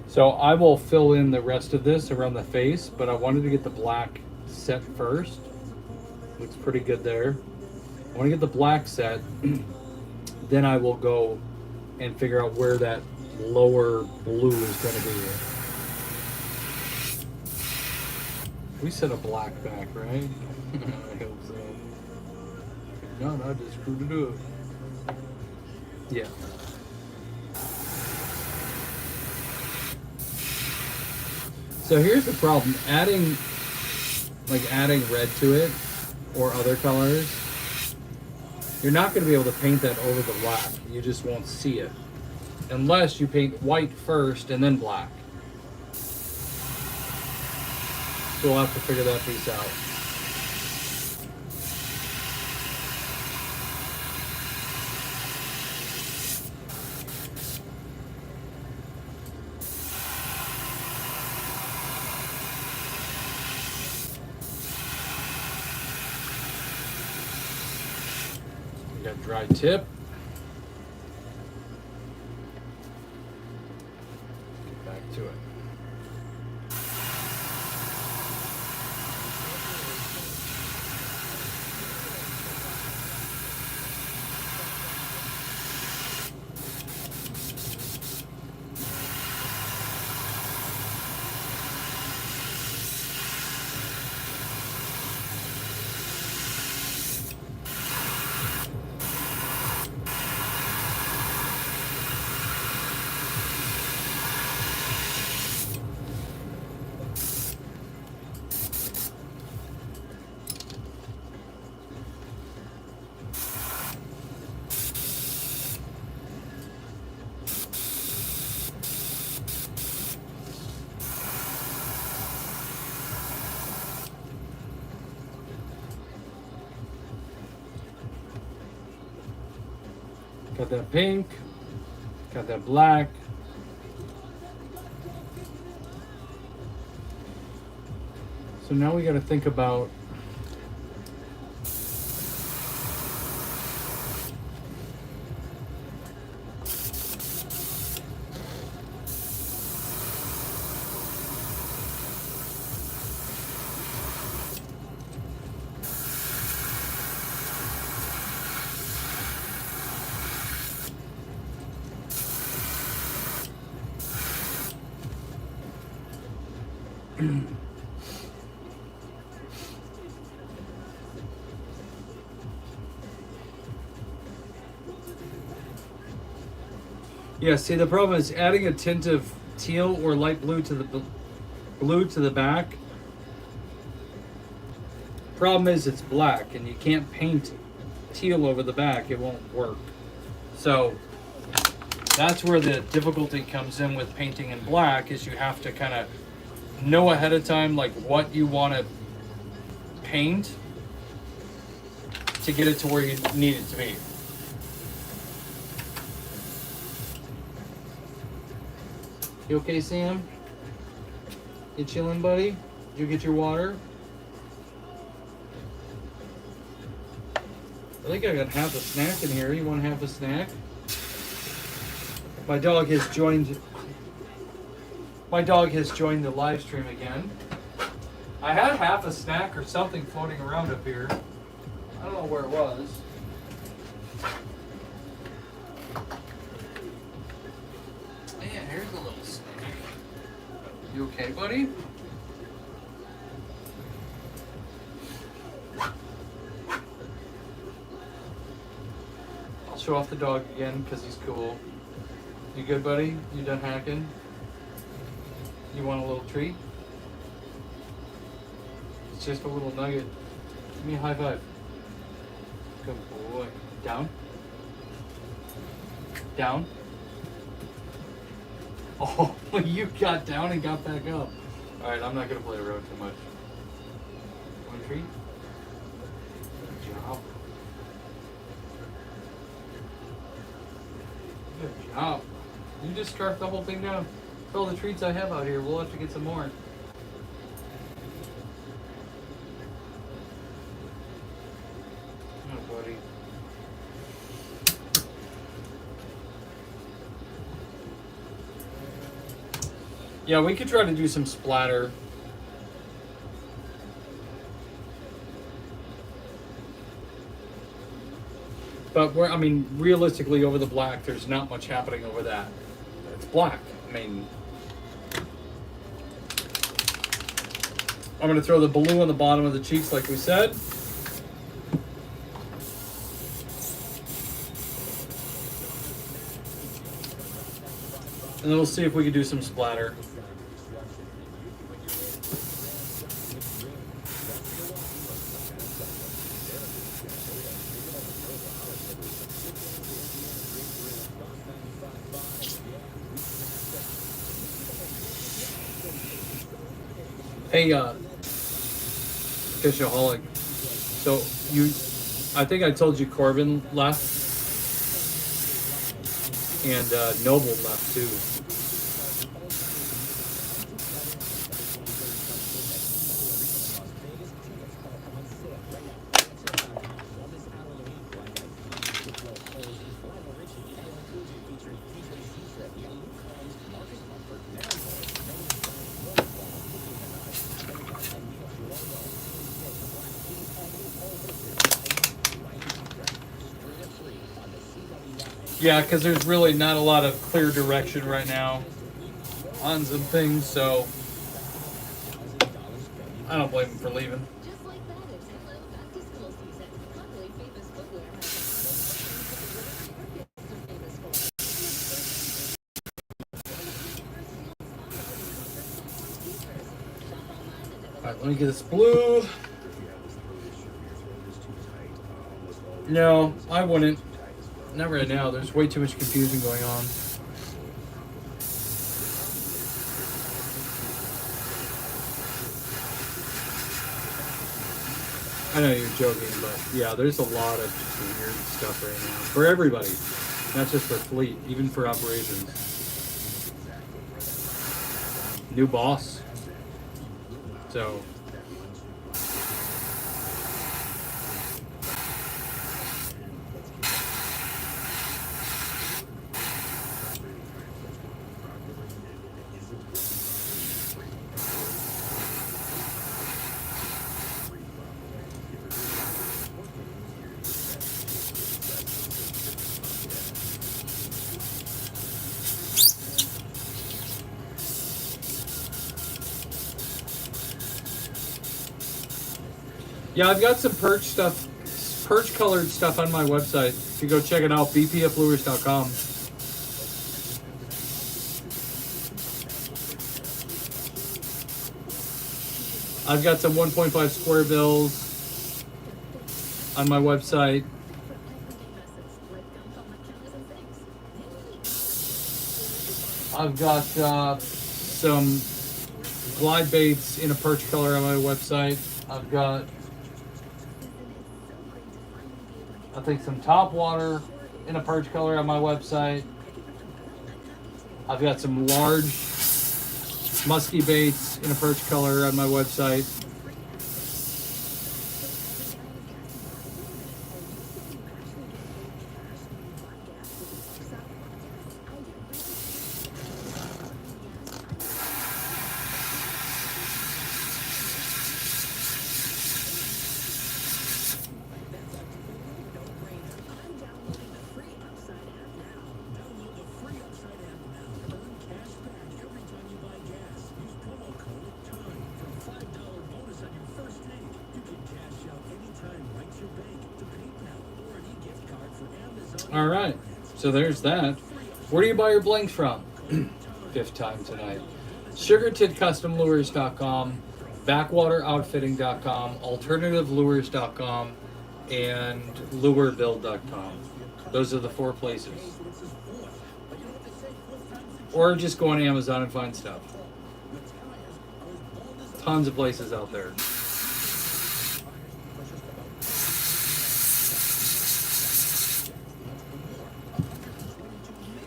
So I will fill in the rest of this around the face, but I wanted to get the black set first. Looks pretty good there. I want to get the black set, then I will go and figure out where that lower blue is going to be. We set a black back, right? I hope so. If not, I just screwed it up. Yeah. So here's the problem, adding red to it or other colors, you're not going to be able to paint that over the black. You just won't see it. Unless you paint white first and then black. So we'll have to figure that piece out. Got dry tip. Get back to it. Got that pink, got that black. So now we got to think about yeah, see the problem is adding a tint of teal or light blue to the back. Problem is it's black and you can't paint teal over the back, it won't work. So that's where the difficulty comes in with painting in black, is you have to kind of know ahead of time like what you want to paint to get it to where you need it to be. You okay, Sam? You chilling, buddy? Did you get your water? I think I got half a snack in here. You want half a snack? My dog has joined the live stream again. I had half a snack or something floating around up here. I don't know where it was. Yeah, here's a little snack. You okay, buddy? I'll show off the dog again because he's cool. You good, buddy? You done hacking? You want a little treat? It's just a little nugget. Give me a high five. Good boy. Down. Down. Oh, you got down and got back up. Alright, I'm not going to play around too much. One treat? Good job. Good job. You just scarfed the whole thing down. Look at all the treats I have out here. We'll have to get some more. Oh, buddy. Yeah, we could try to do some splatter. But I mean, realistically, over the black, there's not much happening over that. It's black. I mean, I'm going to throw the blue on the bottom of the cheeks, like we said. And then we'll see if we can do some splatter. Hey, Fishaholic. So I think I told you Corbin left and Noble left too. Yeah, because there's really not a lot of clear direction right now on some things, so I don't blame him for leaving. Alright, let me get this blue. No, I wouldn't. Not right now. There's way too much confusion going on. I know you're joking, but yeah, there's a lot of just weird stuff right now. For everybody. Not just for fleet, even for operations. New boss. So... yeah, I've got some perch stuff, perch colored stuff on my website. If you go check it out, bpflures.com. I've got some 1.5 square bills on my website. I've got some glide baits in a perch color on my website. I've got, I think, some top water in a perch color on my website. I've got some large musky baits in a perch color on my website. All right, so there's that. Where do you buy your blanks from? Fifth time tonight. SugarTitCustomLures.com, BackwaterOutfitting.com, AlternativeLures.com, and LureBuild.com. Those are the 4 places. Or just go on Amazon and find stuff. Tons of places out there.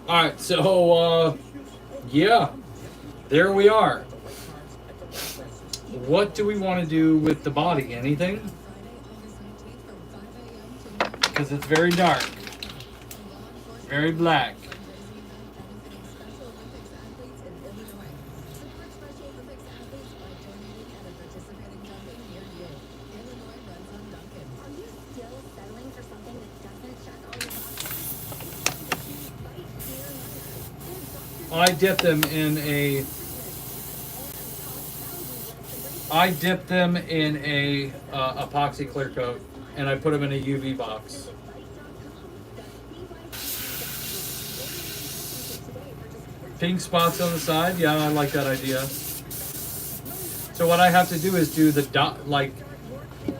Alright, so, yeah, there we are. What do we want to do with the body? Anything? Because it's very dark. Very black. I dip them in a epoxy clear coat, and I put them in a UV box. Pink spots on the side, yeah, I like that idea. So what I have to do is do the dot, like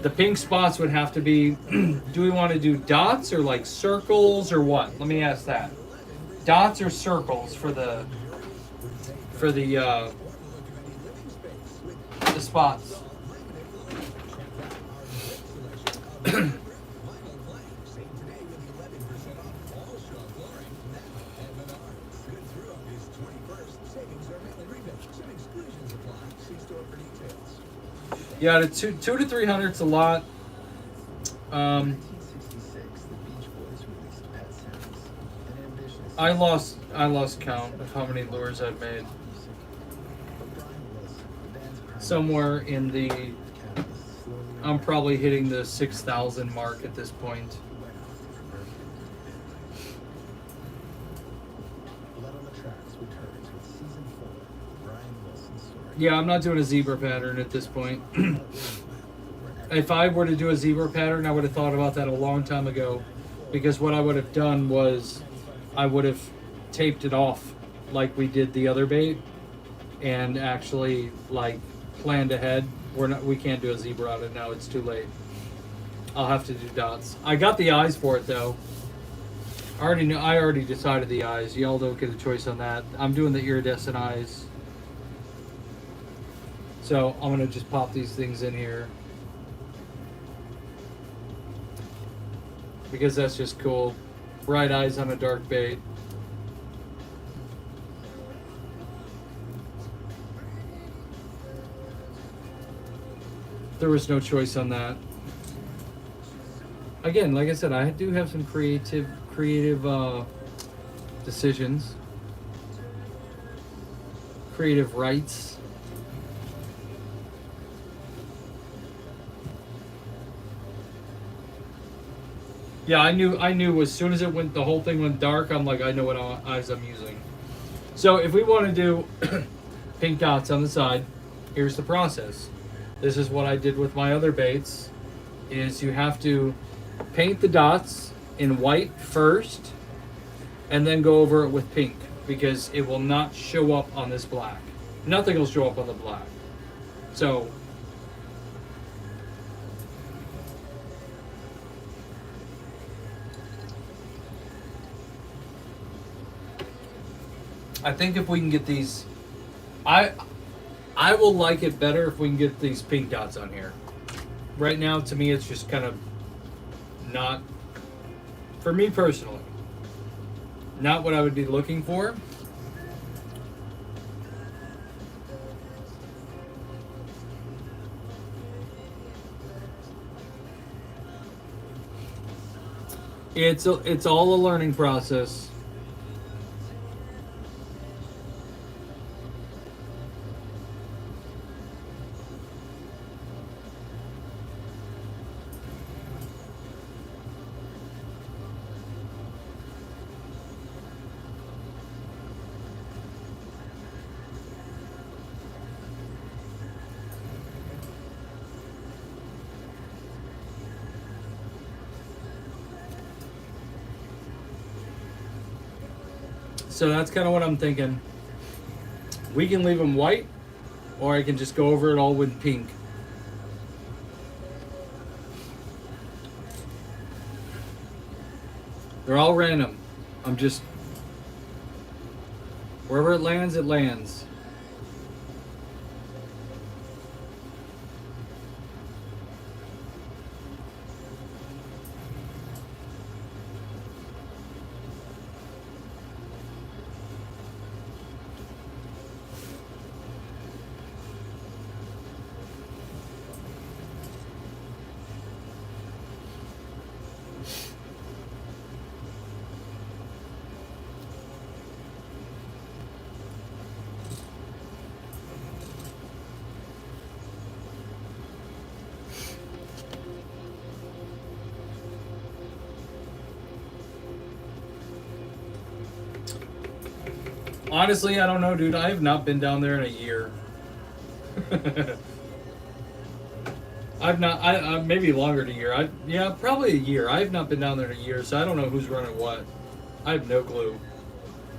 the pink spots would have to be. Do we want to do dots or like circles or what? Let me ask that. Dots or circles for the spots. Yeah, the 200 to 300 is a lot. I lost count of how many lures I've made. Somewhere in the, I'm probably hitting the 6,000 mark at this point. Yeah, I'm not doing a zebra pattern at this point. If I were to do a zebra pattern, I would have thought about that a long time ago, because what I would have done was I would have taped it off like we did the other bait and actually like planned ahead. We can't do a zebra on it now, it's too late. I'll have to do dots. I got the eyes for it though. I already decided the eyes. Y'all don't get a choice on that. I'm doing the iridescent eyes. So I'm gonna just pop these things in here because that's just cool. Bright eyes on a dark bait. There was no choice on that. Again, like I said, I do have some creative decisions, creative rights. Yeah, I knew as soon as it went, the whole thing went dark, I'm like, I know what eyes I'm using. So if we want to do pink dots on the side, here's the process. This is what I did with my other baits, is you have to paint the dots in white first, and then go over it with pink, because it will not show up on this black. Nothing will show up on the black. So, I think if we can get these, I will like it better if we can get these pink dots on here. Right now, to me, it's just kind of not, for me personally, not what I would be looking for. It's all a learning process. So that's kind of what I'm thinking. We can leave them white, or I can just go over it all with pink. They're all random. I'm just... Wherever it lands, it lands. Honestly, I don't know, dude. I have not been down there in a year. I've not. I maybe longer than a year. Yeah, probably a year. I have not been down there in a year, so I don't know who's running what. I have no clue.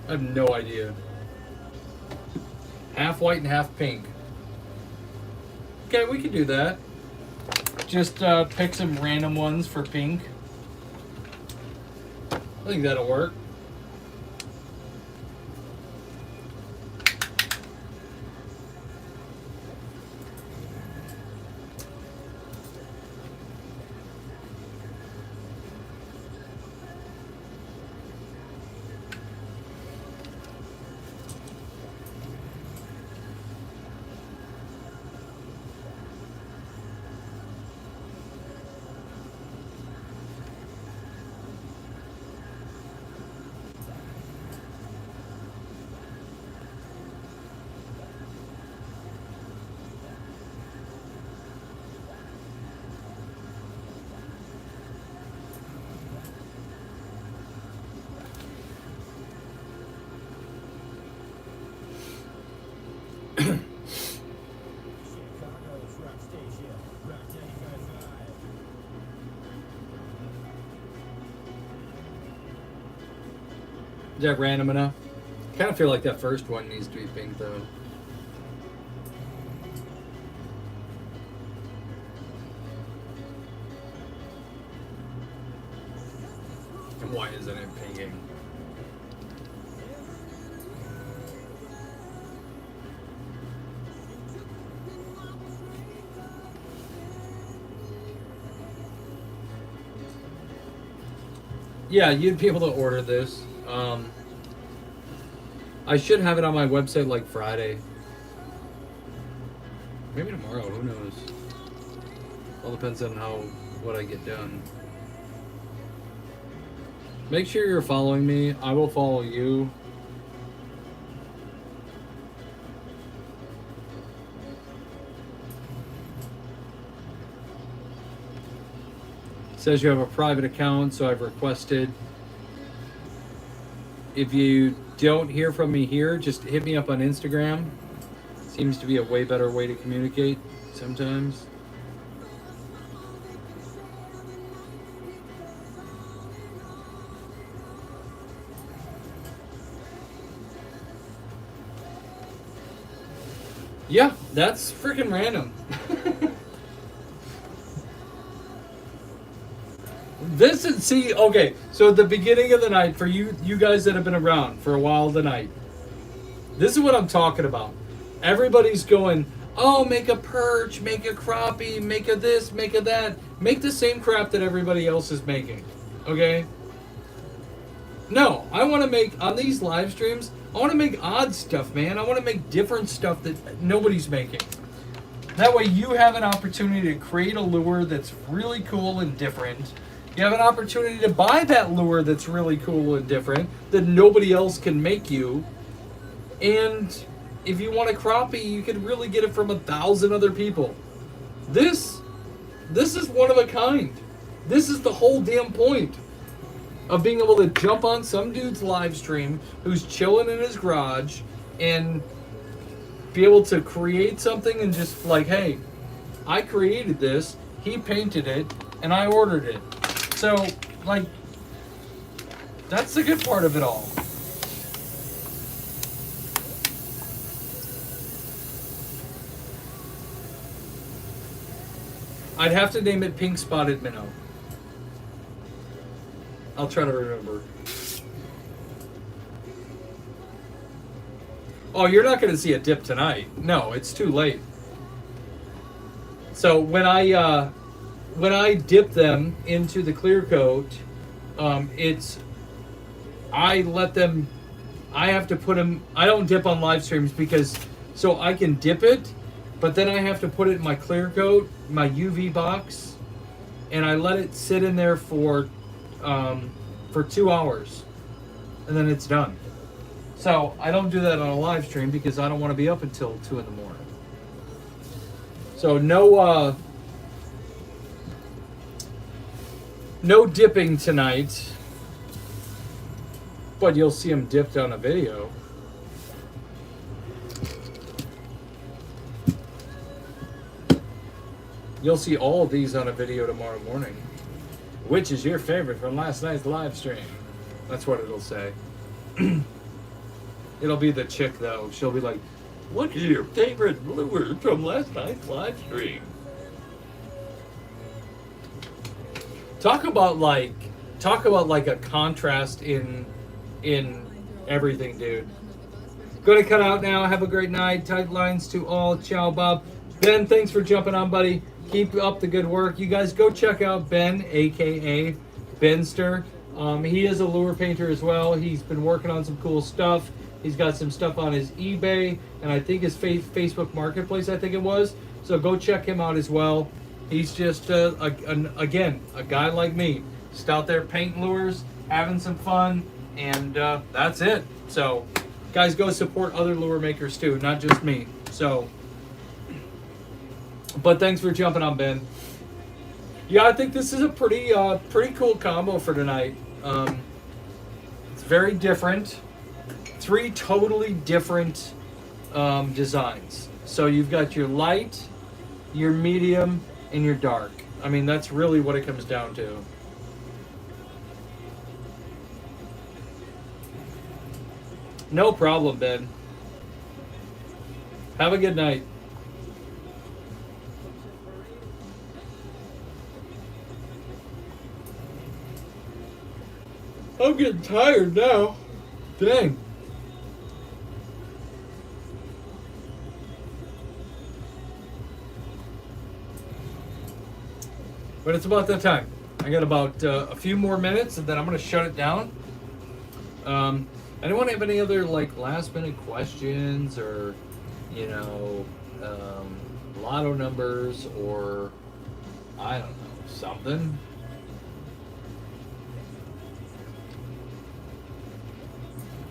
I have no idea. Half white and half pink. Okay, we can do that. Just pick some random ones for pink. I think that'll work. Is that random enough? I kind of feel like that first one needs to be pink, though. And why isn't it pinking? Yeah, you'd be able to order this. I should have it on my website like Friday. Maybe tomorrow, who knows? All depends on what I get done. Make sure you're following me. I will follow you. It says you have a private account, so I've requested. If you don't hear from me here, just hit me up on Instagram. Seems to be a way better way to communicate sometimes. Yeah, that's freaking random. This is, see, okay, so at the beginning of the night, for you guys that have been around for a while tonight, this is what I'm talking about. Everybody's going, oh, make a perch, make a crappie, make a this, make a that. Make the same crap that everybody else is making, okay? No, I want to make, on these live streams, I want to make odd stuff, man. I want to make different stuff that nobody's making. That way you have an opportunity to create a lure that's really cool and different. You have an opportunity to buy that lure that's really cool and different that nobody else can make you. And if you want a crappie, you can really get it from 1,000 other people. This is one of a kind. This is the whole damn point of being able to jump on some dude's live stream who's chilling in his garage and be able to create something and just like, hey, I created this, he painted it, and I ordered it. So, like, that's the good part of it all. I'd have to name it pink spotted minnow. I'll try to remember. Oh, you're not going to see a dip tonight. No, it's too late. So when I dip them into the clear coat, I let them. I have to put them. I don't dip on live streams because so I can dip it, but then I have to put it in my clear coat, my UV box, and I let it sit in there for 2 hours, and then it's done. So I don't do that on a live stream because I don't want to be up until 2 in the morning. So no dipping tonight, but you'll see them dipped on a video. You'll see all of these on a video tomorrow morning. Which is your favorite from last night's live stream? That's what it'll say. It'll be the chick though. She'll be like, "What is your favorite lure from last night's live stream?" Talk about like a contrast in everything, dude. Gonna cut out now. Have a great night. Tight lines to all. Ciao, Bob. Ben, thanks for jumping on, buddy. Keep up the good work. You guys go check out Ben, aka Benster. He is a lure painter as well. He's been working on some cool stuff. He's got some stuff on his eBay and I think his Facebook Marketplace, I think it was. So go check him out as well. He's just, again, a guy like me. Just out there painting lures, having some fun, and that's it. So, guys, go support other lure makers too, not just me. So, but thanks for jumping on, Ben. Yeah, I think this is a pretty cool combo for tonight. It's very different. 3 totally different designs. So you've got your light, your medium, and your dark. I mean, that's really what it comes down to. No problem, Ben. Have a good night. I'm getting tired now. Dang. But it's about that time. I got about a few more minutes, and then I'm going to shut it down. Anyone have any other like last minute questions, or lotto numbers, or I don't know, something?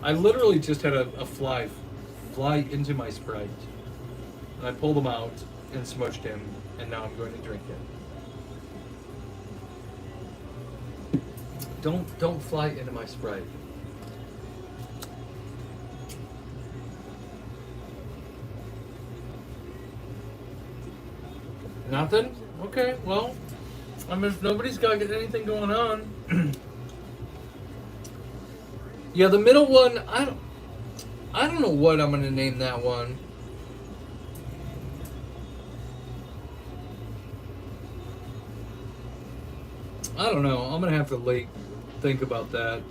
I literally just had a fly into my Sprite, and I pulled him out and smushed him, and now I'm going to drink it. Don't fly into my Sprite. Nothing? Okay, well, I mean, if nobody's got anything going on. Yeah, the middle one, I don't know what I'm gonna name that one. I don't know. I'm gonna have to think about that.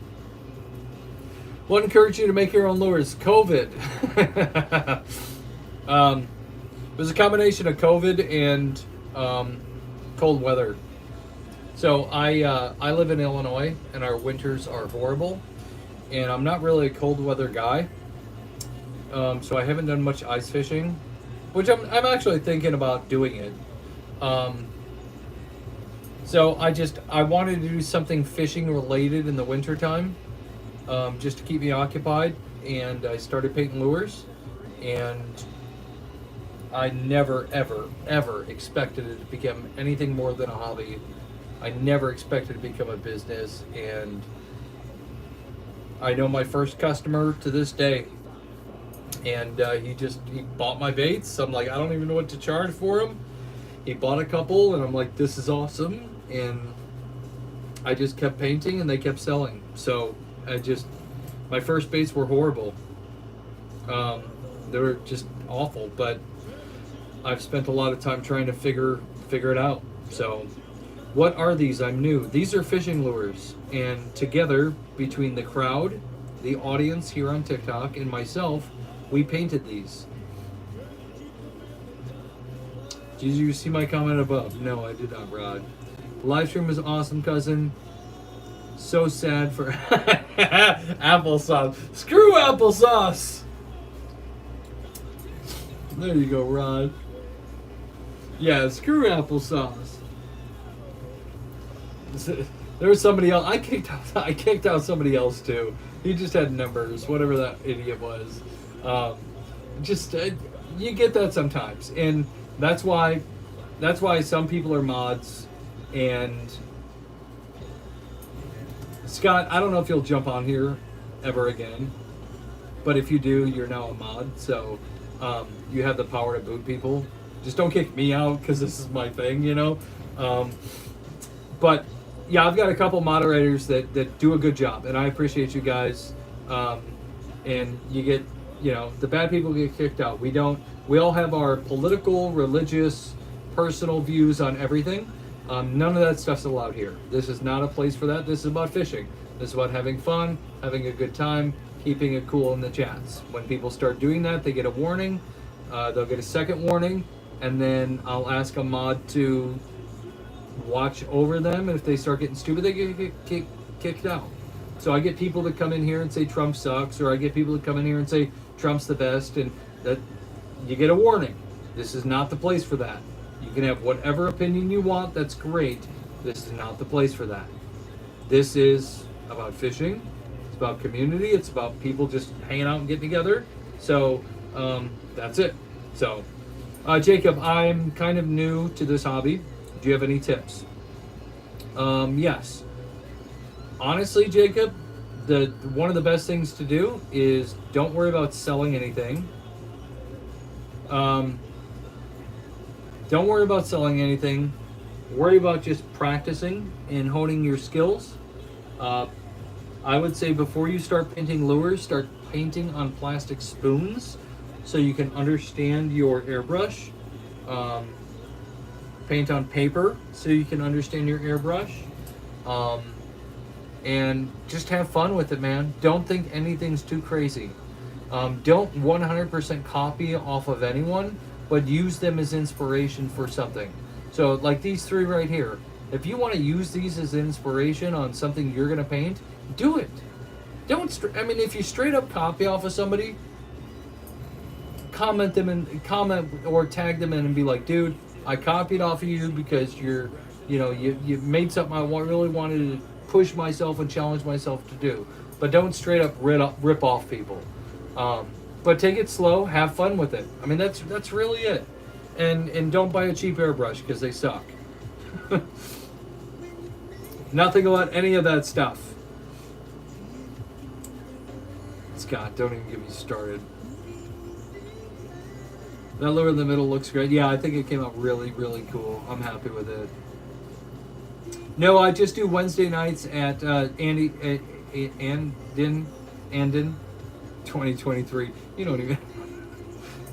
What encouraged you to make your own lures? COVID. It was a combination of COVID and cold weather. So I live in Illinois, and our winters are horrible. And I'm not really a cold weather guy, so I haven't done much ice fishing, which I'm actually thinking about doing it. So I wanted to do something fishing related in the winter time, just to keep me occupied, and I started painting lures, and I never ever expected it to become anything more than a hobby. I never expected it to become a business, and I know my first customer to this day, and he bought my baits. I'm like, I don't even know what to charge for them. He bought a couple, and I'm like, this is awesome. And I just kept painting, and they kept selling. So my first baits were horrible. They were just awful, but I've spent a lot of time trying to figure it out. So, what are these? I'm new. These are fishing lures, and together, between the crowd, the audience here on TikTok, and myself, we painted these. Did you see my comment above? No, I did not, Rod. Live stream was awesome, cousin. So sad for applesauce. Screw applesauce! There you go, Rod. Yeah, screw applesauce. There was somebody else. I kicked out somebody else too. He just had numbers, whatever that idiot was. You get that sometimes, and that's why some people are mods. And Scott, I don't know if you'll jump on here ever again, but if you do, you're now a mod. So you have the power to boot people. Just don't kick me out because this is my thing, you know. But yeah, I've got a couple moderators that do a good job, and I appreciate you guys. And you get, you know, the bad people get kicked out. We all have our political, religious, personal views on everything. None of that stuff's allowed here. This is not a place for that. This is about fishing. This is about having fun, having a good time, keeping it cool in the chats. When people start doing that, they get a warning. They'll get a second warning, and then I'll ask a mod to watch over them. And if they start getting stupid, they get kicked out. So I get people that come in here and say Trump sucks, or I get people that come in here and say Trump's the best, and that you get a warning. This is not the place for that. You can have whatever opinion you want, that's great. This is not the place for that. This is about fishing, it's about community, it's about people just hanging out and getting together. So that's it. So Jacob, I'm kind of new to this hobby. Do you have any tips? Yes. Honestly, Jacob, one of the best things to do is don't worry about selling anything. Don't worry about selling anything. Worry about just practicing and honing your skills. I would say before you start painting lures, start painting on plastic spoons so you can understand your airbrush. Paint on paper so you can understand your airbrush. And just have fun with it, man. Don't think anything's too crazy. Don't 100% copy off of anyone, but use them as inspiration for something. So like these three right here, if you want to use these as inspiration on something you're going to paint, do it. If you straight up copy off of somebody, comment or tag them in and be like, dude, I copied off of you because you made something I really wanted to push myself and challenge myself to do. But don't straight up rip off people. But take it slow, have fun with it. I mean, that's really it. And don't buy a cheap airbrush because they suck. Nothing about any of that stuff. Scott, don't even get me started. That lure in the middle looks great. Yeah, I think it came out really, really cool. I'm happy with it. No, I just do Wednesday nights at Andin 2023. You don't even.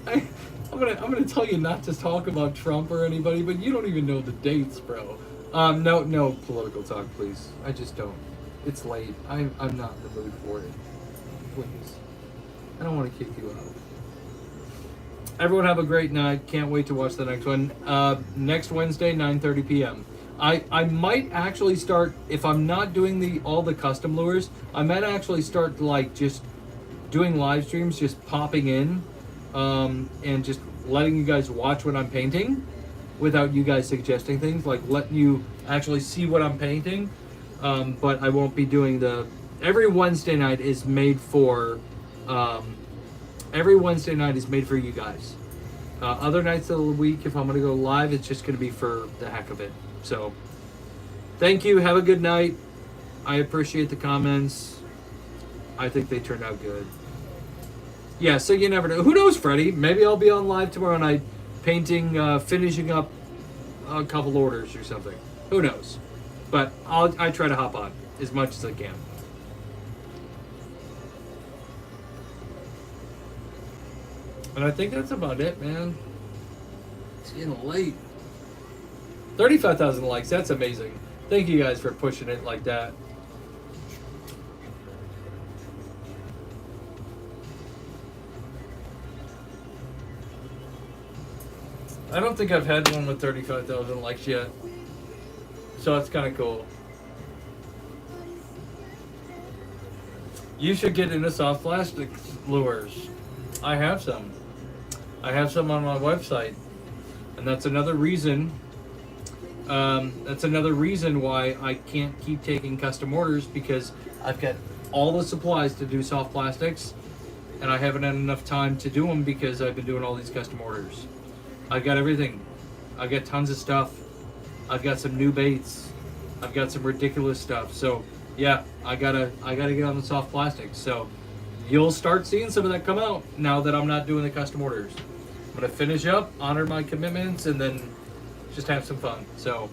I'm gonna tell you not to talk about Trump or anybody, but you don't even know the dates, bro. No political talk, please. I just don't. It's late. I'm not in the mood for it. Please. I don't want to kick you out. Everyone have a great night. Can't wait to watch the next one. Next Wednesday, 9:30 p.m. I might actually start, if I'm not doing all the custom lures, I might actually start like just doing live streams, just popping in and just letting you guys watch what I'm painting without you guys suggesting things, like letting you actually see what I'm painting. But I won't be doing every Wednesday night is made for you guys. Other nights of the week, if I'm going to go live, it's just going to be for the heck of it. So, thank you. Have a good night. I appreciate the comments. I think they turned out good. Yeah, so you never know. Who knows, Freddie? Maybe I'll be on live tomorrow night painting, finishing up a couple orders or something. Who knows? But I try to hop on as much as I can. And I think that's about it, man. It's getting late. 35,000 likes. That's amazing. Thank you guys for pushing it like that. I don't think I've had one with 35,000 likes yet. So that's kind of cool. You should get into soft plastic lures. I have some. I have some on my website. And that's another reason. That's another reason why I can't keep taking custom orders, because I've got all the supplies to do soft plastics, and I haven't had enough time to do them because I've been doing all these custom orders. I've got everything. I've got tons of stuff. I've got some new baits. I've got some ridiculous stuff. So yeah, I gotta get on the soft plastics. So you'll start seeing some of that come out now that I'm not doing the custom orders. I'm gonna finish up, honor my commitments, and then just have some fun. So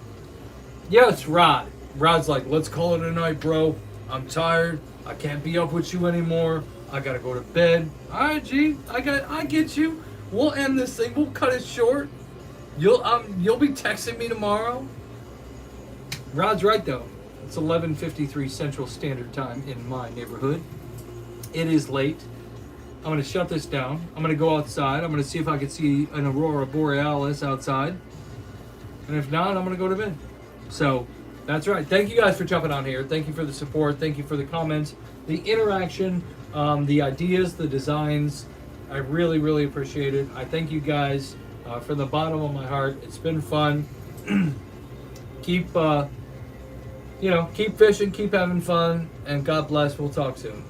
yeah, it's Rod. Rod's like, let's call it a night, bro. I'm tired. I can't be up with you anymore. I gotta go to bed. All right, G. I get you. We'll end this thing. We'll cut it short. You'll be texting me tomorrow. Rod's right though. It's 11:53 Central Standard Time in my neighborhood. It is late. I'm gonna shut this down. I'm gonna go outside. I'm gonna see if I can see an aurora borealis outside. And if not, I'm gonna go to bed. So that's right. Thank you guys for jumping on here. Thank you for the support. Thank you for the comments, the interaction, the ideas, the designs. I really, really appreciate it. I thank you guys from the bottom of my heart. It's been fun. Keep fishing, keep having fun, and God bless. We'll talk soon.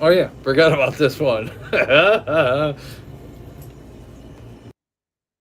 Oh yeah, forgot about this one.